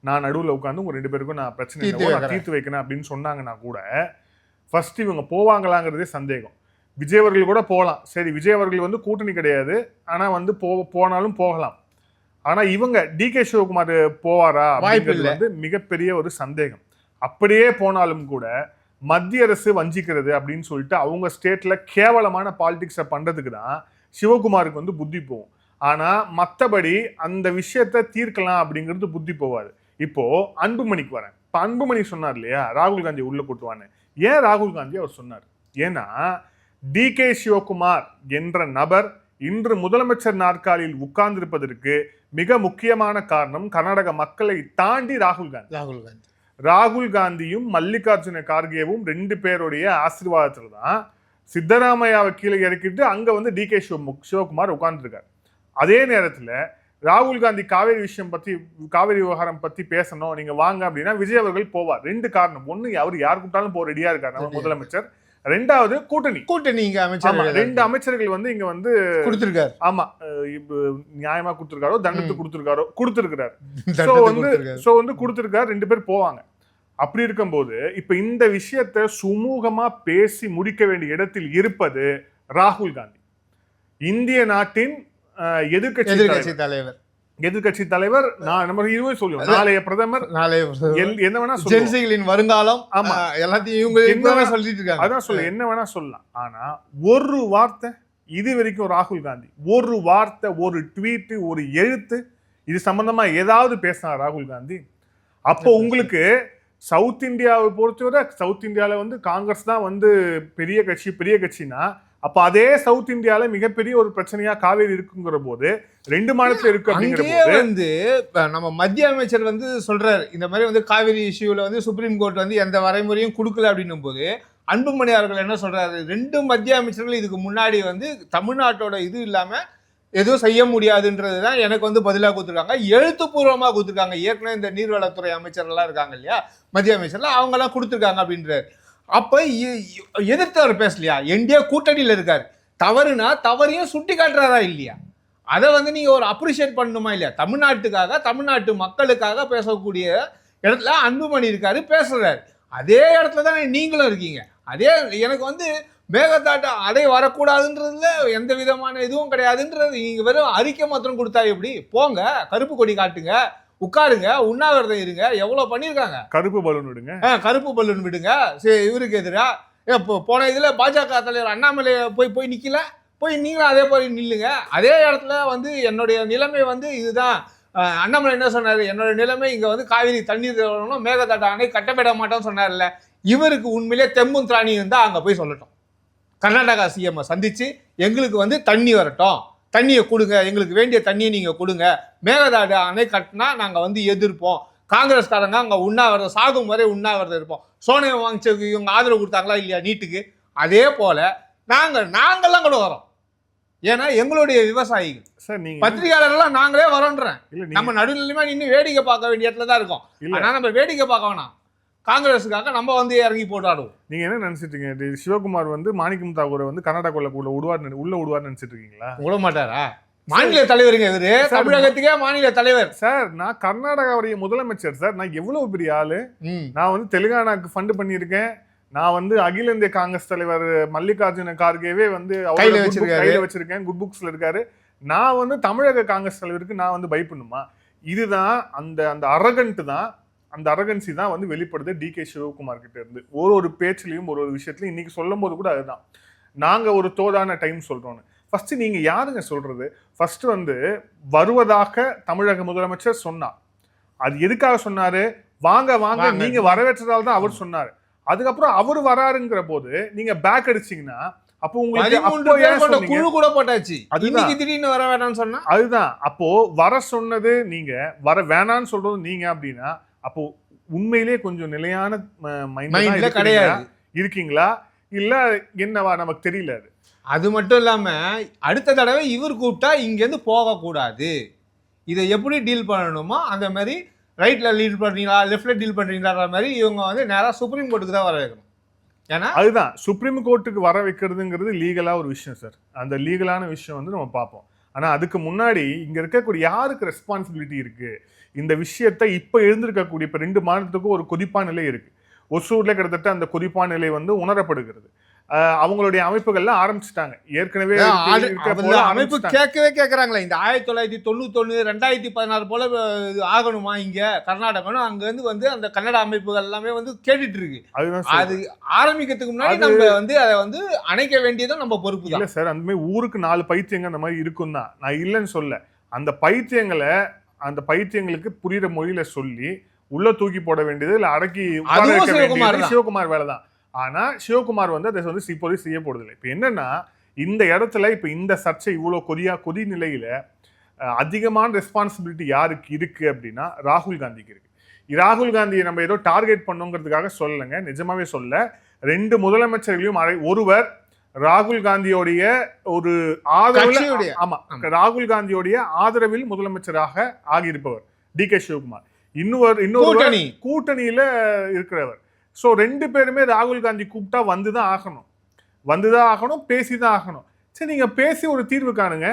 நான் நடுவில் உட்காந்து உங்க 2 பேருக்கும் நான் பிரச்சனை தீர்த்து வைக்கிறேன் அப்படின்னு சொன்னாங்கன்னா கூட ஃபர்ஸ்ட் இவங்க போவாங்களாங்கிறதே சந்தேகம். விஜய் அவர்கள் கூட போகலாம். சரி, விஜய் அவர்கள் வந்து கூட்டணி கிடையாது, ஆனா வந்து போனாலும் போகலாம். ஆனா இவங்க டிகே சிவகுமார் போவாரா அப்படிங்கிறது வந்து மிகப்பெரிய ஒரு சந்தேகம். அப்படியே போனாலும் கூட மத்திய அரசு வஞ்சிக்கிறது அப்படின்னு சொல்லிட்டு அவங்க ஸ்டேட்ல கேவலமான பாலிடிக்ஸை பண்றதுக்கு தான் சிவகுமாருக்கு வந்து புத்தி போகும். ஆனா மற்றபடி அந்த விஷயத்தை தீர்க்கலாம் அப்படிங்கிறது புத்தி போவாது. இப்போ அன்புமணிக்கு வரேன். இப்போ அன்புமணி சொன்னார் இல்லையா, ராகுல் காந்தி உள்ள கூட்டுவான்னு. ஏன் ராகுல் காந்தி அவர் சொன்னார்? ஏன்னா டிகே சிவகுமார் என்ற நபர் இன்று முதலமைச்சர் நாற்காலியில் உட்கார்ந்திருப்பதற்கு மிக முக்கியமான காரணம் கர்நாடக மக்களை தாண்டி ராகுல் காந்தியும் மல்லிகார்ஜுன கார்கேவும் 2 பேருடைய ஆசீர்வாதத்துல தான் சித்தராமையாவை கீழே இறக்கிட்டு அங்க வந்து டிகே சிவகுமார் உட்கார்ந்துருக்காரு. அதே நேரத்துல ராகுல் காந்தி காவேரி விவகாரம் பத்தி பேசணும், நீங்க வாங்க அப்படின்னா விஜய் அவர்கள் போவார். 2 காரணம். ஒண்ணு, அவர் யார் கூப்பிட்டாலும் போக ரெடியா இருக்காரு நம்ம முதலமைச்சர். 2வது கூட்டணி இங்க அமைச்சர் 2 அமைச்சர்கள் வந்து இங்க வந்து கொடுத்திருக்காரு. ஆமா, நியாயமா கொடுத்திருக்காரோ தண்டத்துக்கு கொடுத்திருக்காரு. சோ வந்து கொடுத்திருக்காரு. 2 பேர் போவாங்க. அப்படி இருக்கும்போது இப்ப இந்த விஷயத்தை சுமூகமா பேசி முடிக்க வேண்டிய இடத்தில் இருப்பது ராகுல் காந்தி, இந்திய நாட்டின் எதிர்கட்சி தலைவர். நம்ம இதுவே சொல்லுவோம், நாளைய பிரதமர், என்ன வேணா ஜென்சிகளின் வருங்காலம். ஆமா, எல்லாத்தையும் சொல்லிட்டு இருக்காங்க. அதான் சொல்ல என்ன வேணா சொல்லலாம். ஆனா ஒரு வார்த்தை இது வரைக்கும் ராகுல் காந்தி ஒரு வார்த்தை, ஒரு ட்வீட், ஒரு எழுத்து இது சம்பந்தமா ஏதாவது பேசினா ராகுல் காந்தி? அப்போ உங்களுக்கு சவுத் இந்தியாவை பொறுத்தவரை சவுத் இந்தியாவில் வந்து காங்கிரஸ் தான் வந்து பெரிய கட்சினா, அப்ப அதே சவுத் இந்தியால மிகப்பெரிய ஒரு பிரச்சனையா காவேரி இருக்குங்கிற போது 2 மாநிலத்துல இருக்கு அப்படிங்கிற போது வந்து நம்ம மத்திய அமைச்சர் வந்து சொல்றாரு, இந்த மாதிரி வந்து காவேரி இஷ்யூல வந்து சுப்ரீம் கோர்ட் வந்து எந்த வரைமுறையும் கொடுக்கல அப்படின்னும் போது அன்புமணி அவர்கள் என்ன சொல்றாரு, 2 மத்திய அமைச்சர்கள் இதுக்கு முன்னாடி வந்து தமிழ்நாட்டோட இது இல்லாம எதுவும் செய்ய முடியாதுன்றதுதான் எனக்கு வந்து பதிலாக கொடுத்துருக்காங்க, எழுத்துப்பூர்வமாக கொடுத்துருக்காங்க. ஏற்கனவே இந்த நீர்வளத்துறை அமைச்சர்லாம் இருக்காங்க இல்லையா, மத்திய அமைச்சர்லாம் அவங்க எல்லாம் கொடுத்துருக்காங்க அப்படின்றாரு. அப்ப எதிர்த்து அவர் பேசலையா? என்டிஏ கூட்டணியில் இருக்காரு, தவறுனா தவறையும் சுட்டி காட்டுறாரா இல்லையா? அதை வந்து நீங்க ஒரு அப்ரிஷியேட் பண்ணணுமா இல்லையா? தமிழ்நாட்டுக்காக தமிழ்நாட்டு மக்களுக்காக பேசக்கூடிய இடத்துல அன்புமணி இருக்காரு, பேசுறாரு. அதே இடத்துல தான் நீங்களும் இருக்கீங்க. அதே எனக்கு வந்து மேகதாட்டு அடை வரக்கூடாதுன்றதுல எந்த விதமான இதுவும் கிடையாதுன்றது. நீங்க வெறும் அறிக்கை மாத்திரம் கொடுத்தா எப்படி? போங்க, கருப்பு கொடி காட்டுங்க, உட்காருங்க, உண்ணாவிரதம் இருங்க, எவ்வளவு பண்ணிருக்காங்க. கருப்பு பலூன் விடுங்க, கருப்பு பலூன் விடுங்க. சரி, இவருக்கு எதிரா போன இதுல பாஜக தலைவர் அண்ணாமலை போய் நிக்கல, போய் நீங்களும் அதே போய் நில்லுங்க. அதே இடத்துல வந்து என்னுடைய நிலைமை வந்து இதுதான். அண்ணாமலை என்ன சொன்னாரு, என்னோட நிலைமை இங்க வந்து காவிரி தண்ணீர் மேகதாட்டு அணை கட்டப்பட மாட்டோம்னு சொன்னார்ல. இவருக்கு உண்மையிலே தெம்பும் திராணி இருந்தா அங்க போய் சொல்லட்டும். கர்நாடகா சிஎம் சந்திச்சு எங்களுக்கு வந்து தண்ணி வரட்டும், தண்ணியை கொடுங்க, எங்களுக்கு வேண்டிய தண்ணியை நீங்க கொடுங்க, மேகதாடு அணை கட்டினா நாங்க வந்து எதிர்ப்போம். காங்கிரஸ்காரங்க அங்க உண்ணாவிரதம் சாகும் வரை உண்ணாவிரதம் இருப்போம். சோனியா வாங்கிச்சு இவங்க ஆதரவு கொடுத்தாங்களா இல்லையா நீட்டுக்கு? அதே போல நாங்கெல்லாம் கூட வரோம். ஏன்னா எங்களுடைய விவசாயிகள் பத்திரிகையாளர்கள்லாம் நாங்களே வரோன்றேன். நம்ம நடுநிலையுமா நின்று வேடிக்கை பார்க்க வேண்டிய இடத்துல தான் இருக்கோம். ஆனா நம்ம வேடிக்கை பார்க்க வேணாம், காங்கிரஸுக்காக நம்ம வந்து இறங்கி போட்டாடுவோம். நீங்க என்ன நினைச்சிட்டு சிவகுமார் வந்து மாணிக்கம் தாக்கூரை வந்து கர்நாடகாக்குள்ள உள்ள விடுவார்னு நினைச்சிட்டு இருக்கீங்களா? விட மாட்டாரா? மாநில தலைவருங்க இவரு, தமிழகத்துக்கே மாநில தலைவர் சார். நான் கர்நாடகாவுடைய முதலமைச்சர் சார். நான் எவ்வளவு பெரிய ஆளு. நான் வந்து தெலுங்கானாக்கு ஃபண்ட் பண்ணியிருக்கேன். நான் வந்து அகில இந்திய காங்கிரஸ் தலைவர் மல்லிகார்ஜுன கார்கேவே வந்து கையில வச்சிருக்கேன், குட் புக்ஸ்ல இருக்காரு. நான் வந்து தமிழக காங்கிரஸ் தலைவருக்கு நான் வந்து பயப்படணுமா? இதுதான் அந்த அரகன்ட் தான், அந்த அரகன்சி தான் வந்து வெளிப்படுது டிகே சிவகுமார் கிட்ட இருந்து. ஒரு பேச்சிலையும் ஒரு விஷயத்திலையும் இன்னைக்கு சொல்லும் போது கூட அதுதான் நாங்க ஒரு தோதான டைம் சொல்றோம். ஃபர்ஸ்ட் நீங்க யாருங்க சொல்றது? ஃபர்ஸ்ட் வந்து வருவதாக தமிழக முதலமைச்சர் சொன்னார். அது எதுக்காக சொன்னாரு? வாங்க வாங்க நீங்க வரவேற்றதால தான் அவர் சொன்னாரு. அதுக்கப்புறம் அவர் வராருங்கிற போது நீங்க பேக் அடிச்சீங்கன்னா அப்போ உங்களுக்கு குழு கூட போட்டாச்சு. இன்னைக்கு திடீர்னு வர வேணாம்னு சொன்னா அதுதான். அப்போ வர சொன்னது நீங்க, வர வேணாம்னு சொல்றது நீங்க அப்படின்னா அப்போ உண்மையிலேயே கொஞ்சம் நிலையான மைண்ட்ல கிடையாது இருக்கீங்களா இல்ல என்னவா நமக்கு தெரியல. அது மட்டும் இல்லாம அடுத்த தடவை இவர் கூப்பிட்டா இங்க இருந்து போக கூடாது, இதை எப்படி டீல் பண்ணணுமோ அந்த மாதிரி ரைட்ல டீல் பண்றீங்களா லெஃப்ட்ல டீல் பண்றீங்களா மாதிரி இவங்க வந்து நேரா சுப்ரீம் கோர்ட்டுக்கு தான் வர வைக்கணும். ஏன்னா அதுதான் சுப்ரீம் கோர்ட்டுக்கு வர வைக்கிறதுங்கிறது லீகலா ஒரு விஷயம் சார். அந்த லீகலான விஷயம் வந்து நம்ம பார்ப்போம். ஆனா அதுக்கு முன்னாடி இங்க இருக்கக்கூடிய யாருக்கு ரெஸ்பான்சிபிலிட்டி இருக்கு இந்த விஷயத்தை இப்ப எழுந்திருக்கக்கூடிய இப்ப 2 மாநிலத்துக்கும் ஒரு கொதிப்பான நிலை இருக்கு. ஒசூர்ல கிட்டத்தட்ட அந்த கொதிப்பான நிலை வந்து உணரப்படுகிறது. அவங்களுடைய அமைப்புகள்லாம் ஆரம்பிச்சுட்டாங்க. ஏற்கனவே அமைப்பு கேட்கறாங்களே இந்த 1991 2016 போல ஆகணுமா இங்க கர்நாடகம் அங்க இருந்து வந்து அந்த கன்னட அமைப்புகள் எல்லாமே வந்து கேட்டுட்டு இருக்கு. அது ஆரம்பிக்கிறதுக்கு முன்னாடி நம்ம வந்து அதை வந்து அணைக்க வேண்டியதும் நம்ம பொறுப்பு இல்ல சார். அந்த மாதிரி ஊருக்கு 4 பைத்தியங்க அந்த மாதிரி இருக்கும் தான், நான் இல்லைன்னு சொல்ல. அந்த பைத்தியங்களுக்கு புரியுற மொழியில சொல்லி உள்ள தூக்கி போட வேண்டியது இல்ல அடக்கி சிவகுமார் வேலைதான். ஆனா சிவகுமார் வந்து அதை வந்து இப்போதைக்கு செய்ய போறதில்லை. இப்ப என்னன்னா இந்த இடத்துல இப்ப இந்த சர்ச்சை இவ்வளவு கொதி நிலையில அதிகமான ரெஸ்பான்சிபிலிட்டி யாருக்கு இருக்கு அப்படின்னா ராகுல் காந்திக்கு இருக்கு. ராகுல் காந்தியை நம்ம ஏதோ டார்கெட் பண்ணுங்கிறதுக்காக சொல்லலைங்க, நிஜமாவே சொல்ல. 2 முதலமைச்சர்களையும் ஒருவர் ராகுல் காந்தியோடைய ஒரு ஆதரவு, ஆமா ராகுல் காந்தியோடைய ஆதரவில் முதலமைச்சராக ஆகியிருப்பவர் DK சிவகுமார். இன்னொரு கூட்டணியில இருக்கிறவர். ஸோ 2 பேருமே ராகுல் காந்தி கூப்பிட்டா வந்துதான் ஆகணும், பேசிதான் ஆகணும். சரி நீங்க பேசி ஒரு தீர்வு காணுங்க.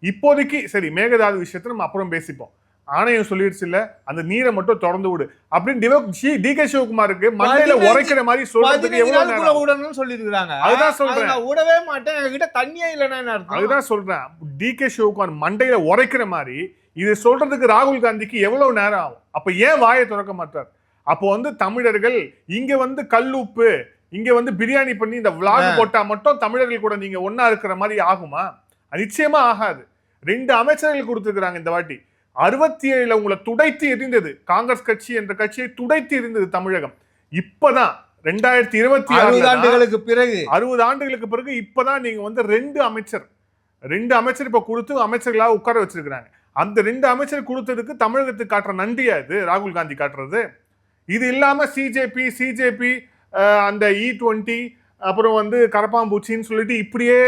இப்போதைக்கு சரி மேகதாது விஷயத்த நம்ம அப்புறம் பேசிப்போம், ஆணையம் சொல்லிடுச்சு இல்ல அந்த நீரை மட்டும் திறந்து விடு அப்படின்னு DK சிவகுமாருக்கு மண்டையில உரைக்கிற மாதிரி சொல்றதுக்கு எவ்வளவு சொல்லிருக்காங்க. அதுதான் சொல்றேன், விடவே மாட்டேன் என்கிட்ட தண்ணியே இல்லைன்னா. அதுதான் சொல்றேன், DK சிவகுமார் மண்டையில உரைக்கிற மாதிரி இது சொல்றதுக்கு ராகுல் காந்திக்கு எவ்வளவு நேரம் ஆகும்? அப்ப ஏன் வாயை திறக்க மாட்டார்? அப்போ வந்து தமிழர்கள் இங்க வந்து கல்லுப்பு இங்க வந்து பிரியாணி பண்ணி இந்த விளாக் போட்டா மட்டும் தமிழர்கள் கூட நீங்க ஒன்னா இருக்கிற மாதிரி ஆகுமா? நிச்சயமா ஆகாது. 2 அமைச்சர்கள் கொடுத்திருக்கிறாங்க இந்த வாட்டி. 67 உங்களை துடைத்து எரிந்தது காங்கிரஸ் கட்சி என்ற கட்சியை துடைத்து எரிந்தது தமிழகம். இப்பதான் 2026 ஆண்டுகளுக்கு பிறகு 60 ஆண்டுகளுக்கு பிறகு இப்பதான் நீங்க வந்து 2 அமைச்சர் இப்ப கொடுத்து அமைச்சர்களாக உட்கார வச்சிருக்கிறாங்க. அந்த 2 அமைச்சர் கொடுத்ததுக்கு தமிழகத்துக்கு காட்டுற நன்றியா இது ராகுல் காந்தி காட்டுறது? இது இல்லாம சிஜேபி அந்த E20 அப்புறம் வந்து கரப்பாம்பூச்சின்னு சொல்லிட்டு இப்படியே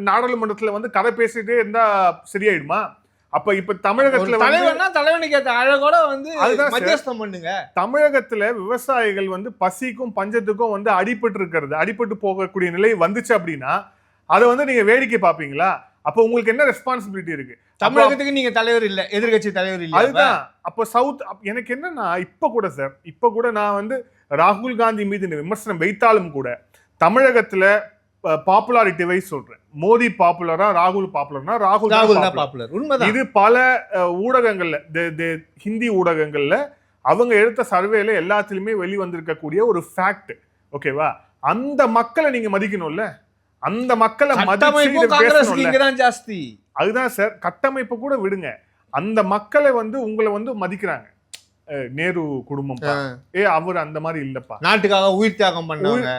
நாடாளுமன்றத்துல வந்து கதை பேசிட்டே இருந்தா சரியாயிடுமா? அப்ப இப்ப தமிழகத்துல தலைவனுக்கு அழகோட வந்து மத்தியஸ்தம் பண்ணுங்க. தமிழகத்துல விவசாயிகள் வந்து பசிக்கும் பஞ்சத்துக்கும் வந்து அடிபட்டு போகக்கூடிய நிலை வந்துச்சு அப்படின்னா அதை வந்து நீங்க வேடிக்கை பாப்பீங்களா? அப்ப உங்களுக்கு என்ன ரெஸ்பான்சிபிலிட்டி இருக்கு? தமிழகத்துக்கு நீங்க தலைவர் இல்ல, எதிர்கட்சி தலைவர் இல்ல. அதுதான். அப்ப எனக்கு என்னன்னா இப்ப கூட நான் வந்து ராகுல் காந்தி மீது விமர்சனம் வைத்தாலும் கூட தமிழகத்துல பாப்புலாரிட்டி வைஸ் சொல்றேன். மோடி பாப்புலரா ராகுல் பாப்புலர்னா ராகுல் தான் பாப்புலர். உண்மைதான். இது பல ஊடகங்கள்ல ஹிந்தி ஊடகங்கள்ல அவங்க எடுத்த சர்வேல எல்லாத்திலுமே வெளிவந்திருக்கக்கூடிய ஒரு ஃபேக்ட். ஓகேவா? அந்த மக்களை நீங்க மதிக்கணும்ல, அந்த மக்களை ஜாஸ்தி. அதுதான் சார், கட்டமைப்பு கூட விடுங்க, அந்த மக்களை வந்து உங்களை வந்து மதிக்கிறாங்க. நேரு குடும்பம்பா, அவர் அந்த மாதிரி இல்லப்பா, நாட்டுக்காக உயிர் தியாகம் பண்ண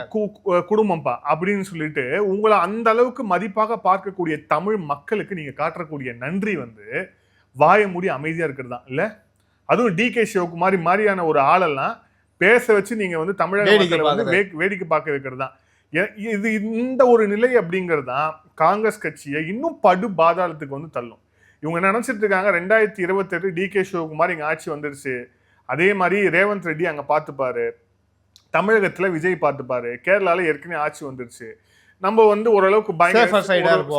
குடும்பம்பா அப்படின்னு சொல்லிட்டு உங்களை அந்த அளவுக்கு மதிப்பாக பார்க்கக்கூடிய தமிழ் மக்களுக்கு நீங்க காட்டக்கூடிய நன்றி வந்து வாய மூடி அமைதியா இருக்கிறதா இல்ல? அதுவும் DK சிவகுமார் மாதிரியான ஒரு ஆளெல்லாம் பேச வச்சு நீங்க வந்து தமிழக மக்களை வந்து வேடிக்கை பார்க்க வைக்கிறது தான். இது இந்த ஒரு நிலை அப்படிங்கிறது தான் காங்கிரஸ் கட்சியை இன்னும் படு பாதாளத்துக்கு வந்து தள்ளும். இவங்க நினைச்சிட்டு இருக்காங்க 2028 DK சிவகுமார் இங்க ஆட்சி வந்துருச்சு, அதே மாதிரி ரேவந்த் ரெட்டி அங்க பார்த்துப்பாரு, தமிழகத்துல விஜய் பார்த்துப்பாரு, கேரளால ஏற்கனவே ஆட்சி வந்துருச்சு, நம்ம வந்து ஓரளவுக்கு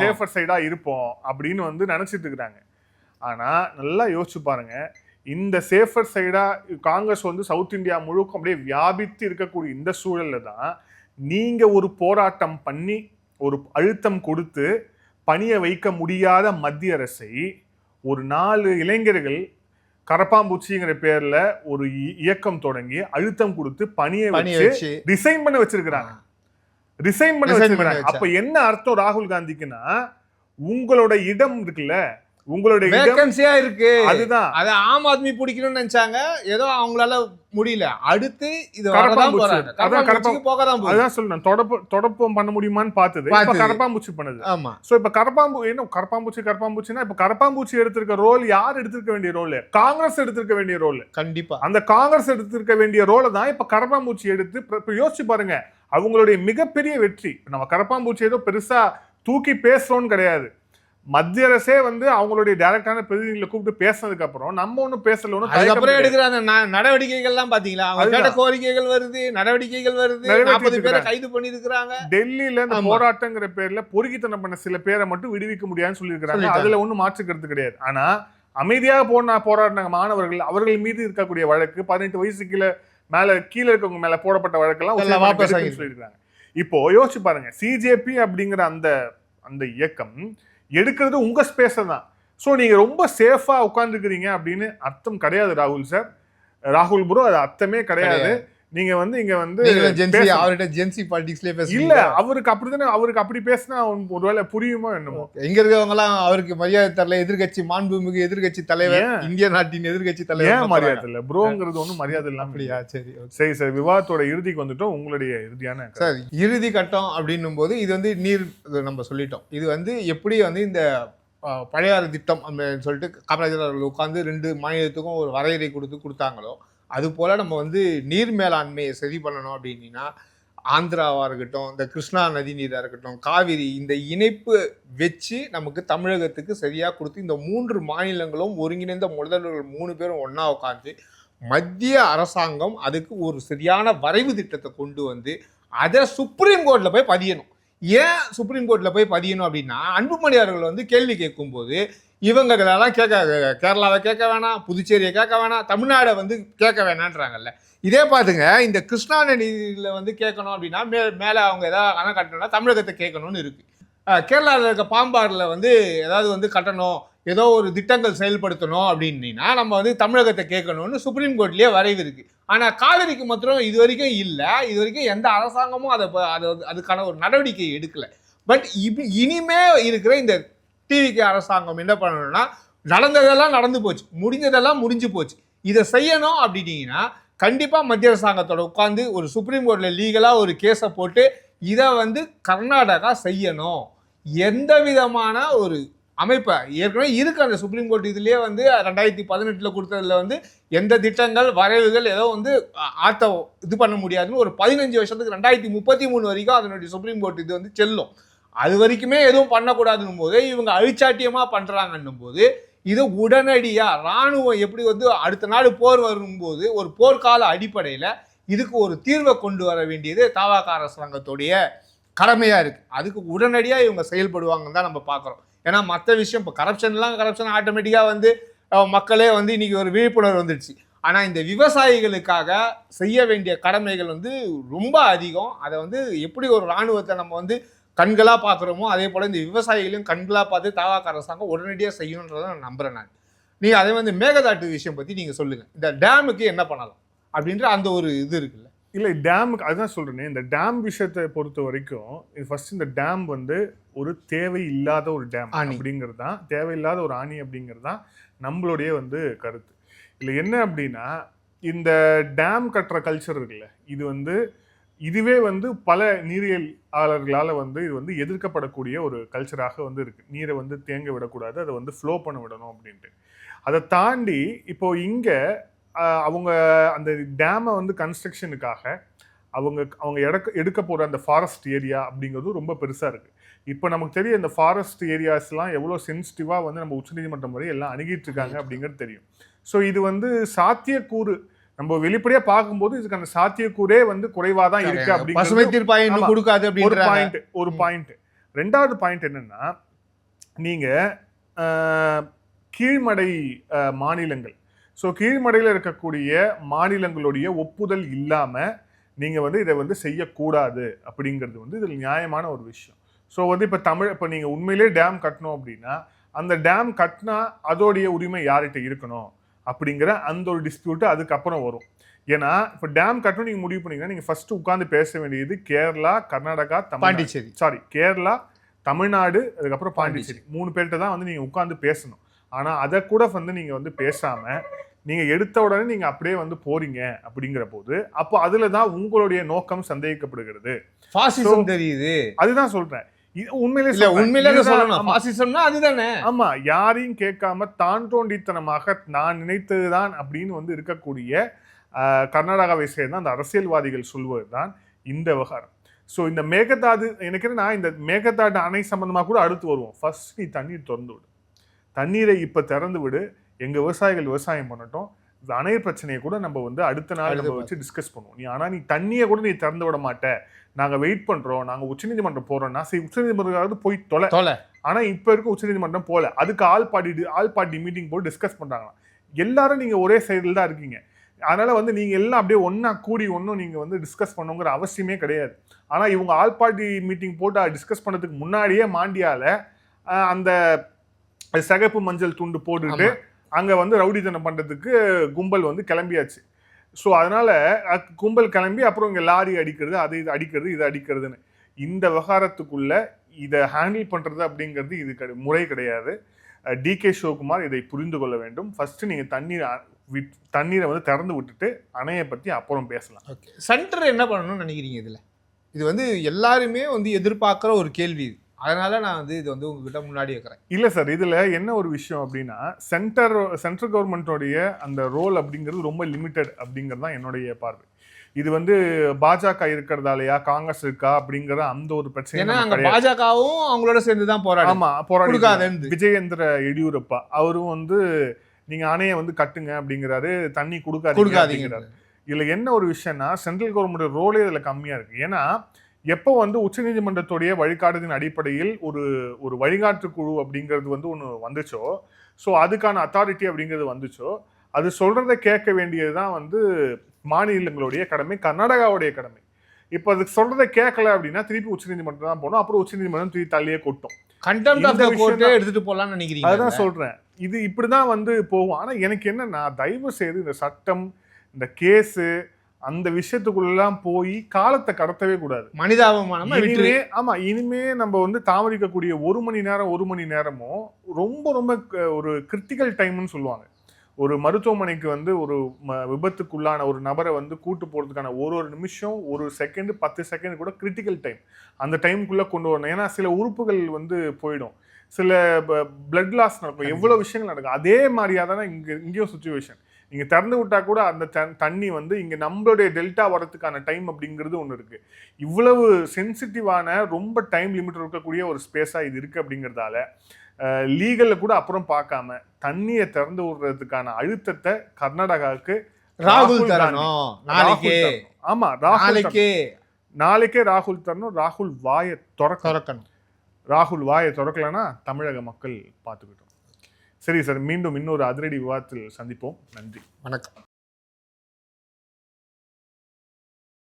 சேஃபர் சைடா இருப்போம் அப்படின்னு வந்து நினைச்சிட்டு இருக்கிறாங்க. ஆனா நல்லா யோசிச்சு பாருங்க, இந்த சேஃபர் சைடா காங்கிரஸ் வந்து சவுத் இந்தியா முழுக்க அப்படியே வியாபித்து இருக்கக்கூடிய இந்த சூழல்ல தான் நீங்க ஒரு போராட்டம் பண்ணி ஒரு அழுத்தம் கொடுத்து பணிய வைக்க முடியாத மத்திய அரசை ஒரு 4 இளைஞர்கள் கரப்பாம்பூச்சிங்கிற பேர்ல ஒரு இயக்கம் தொடங்கி அழுத்தம் கொடுத்து பணியை வச்சு ரிசைன் பண்ண வச்சிருக்கிறாங்க. அப்ப என்ன அர்த்தம் ராகுல் காந்திக்குன்னா, உங்களோட இடம் இருக்குல்ல, உங்களுடைய இடம் வேகன்சியா இருக்கு. அதுதான். அத ஆம் ஆத்மி பிடிக்கணும்னு நினைச்சாங்க, ஏதோ அவங்களால முடியல. அடுத்து இது கரப்பாம்பூச்சி. போறாங்க. கரப்பாம்பூச்சிக்கு போக தான் போகுது. அதான் சொல்றேன், தொடப்பம் பண்ண முடியுமான்னு பார்த்தது. இப்ப கரப்பாம்பூச்சி பண்ணுது. ஆமா. சோ இப்ப கரப்பாம்பூச்சினா இப்ப கரப்பாம்பூச்சி எடுத்திருக்க ரோல் யார் எடுத்திருக்க வேண்டிய ரோல்? காங்கிரஸ் எடுத்திருக்க வேண்டிய ரோல். கண்டிப்பா அந்த காங்கிரஸ் எடுத்திருக்க வேண்டிய ரோலை தான் இப்ப கரப்பாம்பூச்சி எடுத்து இப்ப யோசிச்சு பாருங்க, அவங்களுடைய மிகப்பெரிய வெற்றி. நம்ம கரப்பாம்பூச்சி ஏதோ பெருசா தூக்கி பேசுறோம்னு கிடையாது. மத்திய அரசே வந்து அவங்களுடைய டைரக்டான பிரதிநிதிகளை கூப்பிட்டு பேசினதுக்கு அப்புறம் நம்ம ஒன்னும் பேசல. அதுக்கப்புறம் எடுக்கிற அந்த நடவடிக்கைகள் எல்லாம் பாத்தீங்களா, அவங்க கேட்ட கோரிக்கைகள் வருது, நடவடிக்கைகள் வருது, 40 பேரை கைது பண்ணி இருக்காங்க. டெல்லியில இந்த போராட்டங்கிற பேர்ல பொறுக்கித்தனம் பண்ண சில பேரை மட்டும் விடுவிக்க முடியாதுன்னு சொல்லியிருக்காங்க. அதுல ஒண்ணும் மாற்றுக்கிறது கிடையாது. ஆனா அமைதியாக போராடின மாணவர்கள், அவர்கள் மீது இருக்கக்கூடிய வழக்கு 18 வயசுக்கு கீழே இருக்கவங்க மேல போடப்பட்ட வழக்கெல்லாம் சொல்லியிருக்காங்க. இப்போ யோசிச்சு பாருங்க, சிஜேபி அப்படிங்கிற அந்த இயக்கம் எடுக்கிறது உங்க ஸ்பேஸ தான். சோ நீங்க ரொம்ப சேஃபா உட்கார்ந்துக்கிறீங்க அப்படின்னு அர்த்தம் கிடையாது ராகுல் ப்ரோ. அது அர்த்தமே கிடையாது. நீங்க வந்து இங்க வந்து ஜென்சி பாலிடிக்ஸ்லயே பேசுறீங்க. இல்ல, அவருக்கு அப்படிதானே, அவருக்கு அப்படி பேசினா ஒருவேளை புரியுமோ என்னமோ. எங்க இருக்கவங்க எல்லாம் அவருக்கு மரியாதை தரல. எதிர்கட்சி மாண்புமிகு எதிர்கட்சி தலைவர், இந்திய நாட்டின் எதிர்கட்சி தலைவர். ஏன் மரியாதை இல்ல ப்ரோங்கிறது ஒண்ணும் மரியாதை இல்லாம? அப்படியா? சரி சரி சார், விவாதத்தோட இறுதிக்கு வந்துட்டோம். உங்களுடைய இறுதியான சார் இறுதி கட்டம் அப்படின்னும் போது இது வந்து நீர் நம்ம சொல்லிட்டோம். இது வந்து எப்படி வந்து இந்த பழையாறு திட்டம் அப்படின்னு சொல்லிட்டு காமராஜர் அவர்கள் உட்காந்து 2 மாநிலத்துக்கும் ஒரு வரையறை கொடுத்தாங்களோ, அது போல நம்ம வந்து நீர் மேலாண்மையை சரி பண்ணணும் அப்படின்னா ஆந்திராவாக இருக்கட்டும், இந்த கிருஷ்ணா நதி நீராக இருக்கட்டும், காவிரி, இந்த இணைப்பு வச்சு நமக்கு தமிழகத்துக்கு சரியாக கொடுத்து இந்த 3 மாநிலங்களும் ஒருங்கிணைந்த முதல்வர்கள் 3 பேரும் ஒன்றா உட்காந்து மத்திய அரசாங்கம் அதுக்கு ஒரு சரியான வரைவு திட்டத்தை கொண்டு வந்து அதை சுப்ரீம் கோர்ட்டில் போய் பதியணும். ஏன் சுப்ரீம் கோர்ட்டில் போய் பதியணும் அப்படின்னா, அன்புமணி அவர்கள் வந்து கேள்வி கேட்கும்போது இவங்களெல்லாம் கேரளாவை கேட்க வேணாம், புதுச்சேரியை கேட்க வேணாம், தமிழ்நாடை வந்து கேட்க வேணான்றாங்கல்ல. இதே பார்த்துங்க, இந்த கிருஷ்ணா நதியில் வந்து கேட்கணும் அப்படின்னா மேலே அவங்க ஏதாவது அணை கட்டணும்னா தமிழகத்தை கேட்கணும்னு இருக்கு. கேரளாவில் இருக்க பாம்பாரில் வந்து ஏதாவது வந்து கட்டணும், ஏதோ ஒரு திட்டங்கள் செயல்படுத்தணும் அப்படின்னா நம்ம வந்து தமிழகத்தை கேட்கணும்னு சுப்ரீம் கோர்ட்லேயே வரைவு இருக்கு. ஆனால் காவிரிக்கு மாத்திரம் இது வரைக்கும் இல்லை. இது வரைக்கும் எந்த அரசாங்கமும் அதுக்கான ஒரு நடவடிக்கை எடுக்கலை. பட் இனிமே இருக்கிற இந்த டிவிக்கு அரசாங்கம் என்ன பண்ணணும்னா, நடந்ததெல்லாம் நடந்து போச்சு, முடிஞ்சதெல்லாம் முடிஞ்சு போச்சு. இதை செய்யணும் அப்படின்னீங்கன்னா கண்டிப்பாக மத்திய அரசாங்கத்தோட உட்காந்து ஒரு சுப்ரீம் கோர்ட்டில் லீகலாக ஒரு கேஸை போட்டு இதை வந்து கர்நாடகா செய்யணும். எந்த விதமான ஒரு அமைப்பை ஏற்கனவே இருக்கு அந்த சுப்ரீம் கோர்ட் இதுலேயே வந்து 2018 கொடுத்ததுல வந்து எந்த திட்டங்கள் வரைவுகள் ஏதோ வந்து இது பண்ண முடியாதுன்னு ஒரு 15 வருஷத்துக்கு 2033 வரைக்கும் அதனுடைய சுப்ரீம் கோர்ட் இது வந்து செல்லும். அது வரைக்குமே எதுவும் பண்ணக்கூடாதுன்னும் போது இவங்க அழிச்சாட்டியமா பண்றாங்கன்னும் போது இது உடனடியா ராணுவம் எப்படி வந்து அடுத்த நாள் போர் வரும்போது ஒரு போர்க்கால அடிப்படையில இதுக்கு ஒரு தீர்வை கொண்டு வர வேண்டியது தவாக அரசாங்கத்துடைய கடமையா இருக்கு. அதுக்கு உடனடியா இவங்க செயல்படுவாங்கன்னு தான் நம்ம பார்க்குறோம். ஏன்னா மற்ற விஷயம் இப்போ கரப்ஷன் ஆட்டோமேட்டிக்கா வந்து மக்களே வந்து இன்னைக்கு ஒரு விழிப்புணர்வு வந்துடுச்சு. ஆனா இந்த விவசாயிகளுக்காக செய்ய வேண்டிய கடமைகள் வந்து ரொம்ப அதிகம். அதை வந்து எப்படி ஒரு இராணுவத்தை நம்ம வந்து கண்களா பார்க்குறோமோ அதே போல இந்த விவசாயிகளையும் கண்களா பார்த்து தவாக அரசாங்கம் உடனடியாக செய்யணுன்றதை நான் நம்புறேன். நான் நீங்க அதே வந்து மேகதாட்டு விஷயம் பத்தி நீங்க சொல்லுங்க. இந்த டேமுக்கு என்ன பண்ணலாம் அப்படின்ற அந்த ஒரு இது இருக்குல்ல. இல்லை, டேமுக்கு அதுதான் சொல்கிறேனே. இந்த டேம் விஷயத்தை பொறுத்த வரைக்கும் ஃபர்ஸ்ட் இந்த டேம் வந்து ஒரு தேவையில்லாத ஒரு டேம் அப்படிங்கிறது தான், தேவையில்லாத ஒரு ஆணி அப்படிங்கிறது தான் நம்மளுடைய வந்து கருத்து. இல்லை என்ன அப்படின்னா, இந்த டேம் கட்டுற கல்ச்சர் இருக்குல்ல, இது வந்து இதுவே வந்து பல நீரியலாளர்களால் வந்து இது வந்து எதிர்க்கப்படக்கூடிய ஒரு கல்ச்சராக வந்து இருக்குது. நீரை வந்து தேங்க விடக்கூடாது, அதை வந்து ஃப்ளோ பண்ண விடணும் அப்படின்ட்டு. அதை தாண்டி இப்போ இங்கே அவங்க அந்த டேமை வந்து கன்ஸ்ட்ரக்ஷனுக்காக அவங்க எடுக்க போகிற அந்த ஃபாரஸ்ட் ஏரியா அப்படிங்கிறது ரொம்ப பெருசாக இருக்குது. இப்போ நமக்கு தெரியும் இந்த ஃபாரஸ்ட் ஏரியாஸ்லாம் எவ்வளோ சென்சிட்டிவாக வந்து நம்ம உச்சநீதிமன்றம் வரை எல்லாம் அணுகிட்டு இருக்காங்க அப்படிங்கிறது தெரியும். ஸோ இது வந்து சாத்தியக்கூறு நம்ம வெளிப்படையாக பார்க்கும்போது இதுக்கு அந்த சாத்தியக்கூறே வந்து குறைவாக தான் இருக்கு அப்படிங்கிறது ஒரு பாயிண்ட். ரெண்டாவது பாயிண்ட் என்னன்னா, நீங்கள் கீழ்மடை மாநிலங்கள், ஸோ கீழ்மடையில் இருக்கக்கூடிய மாநிலங்களுடைய ஒப்புதல் இல்லாமல் நீங்கள் வந்து இதை வந்து செய்யக்கூடாது அப்படிங்கிறது வந்து இதில் நியாயமான ஒரு விஷயம். ஸோ வந்து இப்போ நீங்கள் உண்மையிலே டேம் கட்டணும் அப்படின்னா அந்த டேம் கட்டினா அதோடைய உரிமை யார்கிட்ட இருக்கணும் அப்படிங்கிற அந்த ஒரு டிஸ்பியூட்டு அதுக்கப்புறம் வரும். ஏன்னா இப்போ டேம் கட்டணும் நீங்கள் முடிவு பண்ணீங்கன்னா நீங்கள் ஃபர்ஸ்ட் உட்காந்து பேச வேண்டியது கேரளா, கர்நாடகா, பாண்டிச்சேரி, கேரளா, தமிழ்நாடு, அதுக்கப்புறம் பாண்டிச்சேரி 3 பேர்கிட்ட தான் வந்து நீங்க உட்கார்ந்து பேசணும். ஆனா அதை கூட வந்து நீங்க வந்து பேசாம நீங்க எடுத்த உடனே நீங்க அப்படியே வந்து போறீங்க அப்படிங்கிற போது அப்போ அதுலதான் உங்களுடைய நோக்கம் சந்தேகிக்கப்படுகிறது. பாசிசம் தெரியுது. அதுதான் சொல்றேன். இது உண்மையிலே இல்ல உண்மையிலே இதுதான் சொல்லணும். ஆமா. பாசிசம்னா அதுதானே. ஆமா, யாரையும் கேட்காம தான் தோண்டித்தனமாக நான் நினைத்ததுதான் அப்படின்னு வந்து இருக்கக்கூடிய கர்நாடகாவை சேர்ந்த அந்த அரசியல்வாதிகள் சொல்வதுதான் இந்த விவகாரம். ஸோ இந்த மேகதாது எனக்கு என்னன்னா, இந்த மேகதாது அணை சம்பந்தமா கூட அடுத்து வருவோம். ஃபர்ஸ்ட் நீ தண்ணீர் திறந்து விடு, தண்ணீரை இப்ப திறந்து விடு, எங்க விவசாயிகள் விவசாயம் பண்ணட்டும். இந்த அணை பிரச்சனையை கூட நம்ம வந்து அடுத்த நாள் நம்ம வச்சு டிஸ்கஸ் பண்ணுவோம். நீ தண்ணியை கூட நீ திறந்து விட மாட்ட, நாங்க வெயிட் பண்றோம், நாங்க உச்சநீதிமன்றம் போறோம்னா சரி, உச்சநீதிமன்றம் போய் தொலை. ஆனா இப்ப இருக்க உச்சநீதிமன்றம் போல, அதுக்கு ஆல் பார்ட்டி மீட்டிங் போட்டு டிஸ்கஸ் பண்றாங்க. எல்லாரும் நீங்க ஒரே சைடில் தான் இருக்கீங்க. அதனால வந்து நீங்க எல்லாம் அப்படியே ஒன்னா கூடி ஒன்னும் நீங்க வந்து டிஸ்கஸ் பண்ணுங்கிற அவசியமே கிடையாது. ஆனா இவங்க ஆல் பார்ட்டி மீட்டிங் போட்டு டிஸ்கஸ் பண்ணதுக்கு முன்னாடியே மாண்டியால அந்த சிகப்பு மஞ்சள் துண்டு போட்டுட்டு அங்க வந்து ரவுடித்தனம் பண்றதுக்கு கும்பல் வந்து கிளம்பியாச்சு. ஸோ அதனால கும்பல் கிளம்பி அப்புறம் இங்க லாரி அடிக்கிறது, அது இது அடிக்கிறது, இது அடிக்கிறதுன்னு இந்த விவகாரத்துக்குள்ள இதை ஹேண்டில் பண்றது அப்படிங்கிறது இது முறை கிடையாது. டிகே சிவகுமார் இதை புரிந்து கொள்ள வேண்டும். ஃபர்ஸ்ட் நீங்க தண்ணீரை வந்து திறந்து விட்டுட்டு அணையை பத்தி அப்புறம் பேசலாம். சென்டர் என்ன பண்ணணும்னு நினைக்கிறீங்க இதுல? இது வந்து எல்லாருமே வந்து எதிர்பார்க்கிற ஒரு கேள்வி. அதனால நான் வந்து இது வந்து உங்ககிட்ட முன்னாடி வைக்கிறேன். இல்ல சார், இதுல என்ன ஒரு விஷயம் அப்படின்னா, சென்ட்ரல் கவர்மெண்டோடைய அந்த ரோல் அப்படிங்கிறது ரொம்ப லிமிட்டட் அப்படிங்கிறது தான் என்னுடைய பார்வை. இது வந்து பாஜக இருக்கிறதாலயா காங்கிரஸ் இருக்கா அப்படிங்கிற அந்த ஒரு பிரச்சனை. பாஜகவும் அவங்களோட சேர்ந்துதான் போராடி விஜயேந்திர எடியூரப்பா அவரும் வந்து நீங்க அணையை வந்து கட்டுங்க அப்படிங்கிறாரு, தண்ணி கொடுக்காதீங்கிறாரு. இதுல என்ன ஒரு விஷயம்னா, சென்ட்ரல் கவர்மெண்ட் ரோலே இதுல கம்மியா இருக்கு. ஏன்னா எப்போ வந்து உச்சநீதிமன்றத்துடைய வழிகாட்டுதலின் அடிப்படையில் ஒரு வழிகாட்டு குழு அப்படிங்கிறது வந்து ஒன்று வந்துச்சோ, ஸோ அதுக்கான அத்தாரிட்டி அப்படிங்கிறது வந்துச்சோ, அது சொல்றதை கேட்க வேண்டியதுதான் வந்து மாநிலங்களுடைய கடமை, கர்நாடகாவுடைய கடமை. இப்போ அதுக்கு சொல்றதை கேட்கல அப்படின்னா திருப்பி உச்சநீதிமன்றம் தான் போகணும். அப்புறம் உச்சநீதிமன்றம் திருப்பி தள்ளியே கொட்டும். எடுத்துட்டு போலாம்னு நினைக்கிறீங்க? அதுதான் சொல்றேன். இது இப்படிதான் வந்து போகும். ஆனா எனக்கு என்னன்னா, தயவு செய்து இந்த சட்டம், இந்த கேஸு, அந்த விஷயத்துக்குள்ளெல்லாம் போய் காலத்தை கடத்தவே கூடாது. ஆமா, இனிமே நம்ம வந்து தாமதிக்கக்கூடிய 1 மணி நேரமும் ரொம்ப ரொம்ப ஒரு கிரிட்டிக்கல் டைம்னு சொல்லுவாங்க. ஒரு மருத்துவமனைக்கு வந்து ஒரு விபத்துக்குள்ளான ஒரு நபரை வந்து கூட்டு போறதுக்கான ஒரு நிமிஷம், 1 செகண்ட், 10 செகண்ட் கூட கிரிட்டிக்கல் டைம். அந்த டைமுக்குள்ள கொண்டு வரணும். ஏன்னா சில உறுப்புகள் வந்து போயிடும், சில பிளட் லாஸ் நடக்கும், எவ்வளவு விஷயங்கள் நடக்கும். அதே மாதிரியா தானே இங்கேயும் சுச்சுவேஷன். நீங்க திறந்து விட்டா கூட அந்த தண்ணி வந்து இங்க நம்மளுடைய டெல்டா வரதுக்கான டைம் அப்படிங்கிறது ஒன்று இருக்கு. இவ்வளவு சென்சிட்டிவான ரொம்ப டைம் லிமிட் இருக்கக்கூடிய ஒரு ஸ்பேஸா இது இருக்கு அப்படிங்கிறதால லீகல்ல கூட அப்புறம் பார்க்காம தண்ணியை திறந்து விடுறதுக்கான அழுத்தத்தை கர்நாடகாவுக்கு ராகுல் தரணும். ஆமா, நாளைக்கே ராகுல் தரணும். ராகுல் வாயை திறக்கணும். ராகுல் வாயை திறக்கலன்னா தமிழக மக்கள் பார்த்துக்கிட்டோம். சரி சார், மீண்டும் இன்னொரு அதிரடி விவாதத்தில் சந்திப்போம். நன்றி, வணக்கம்.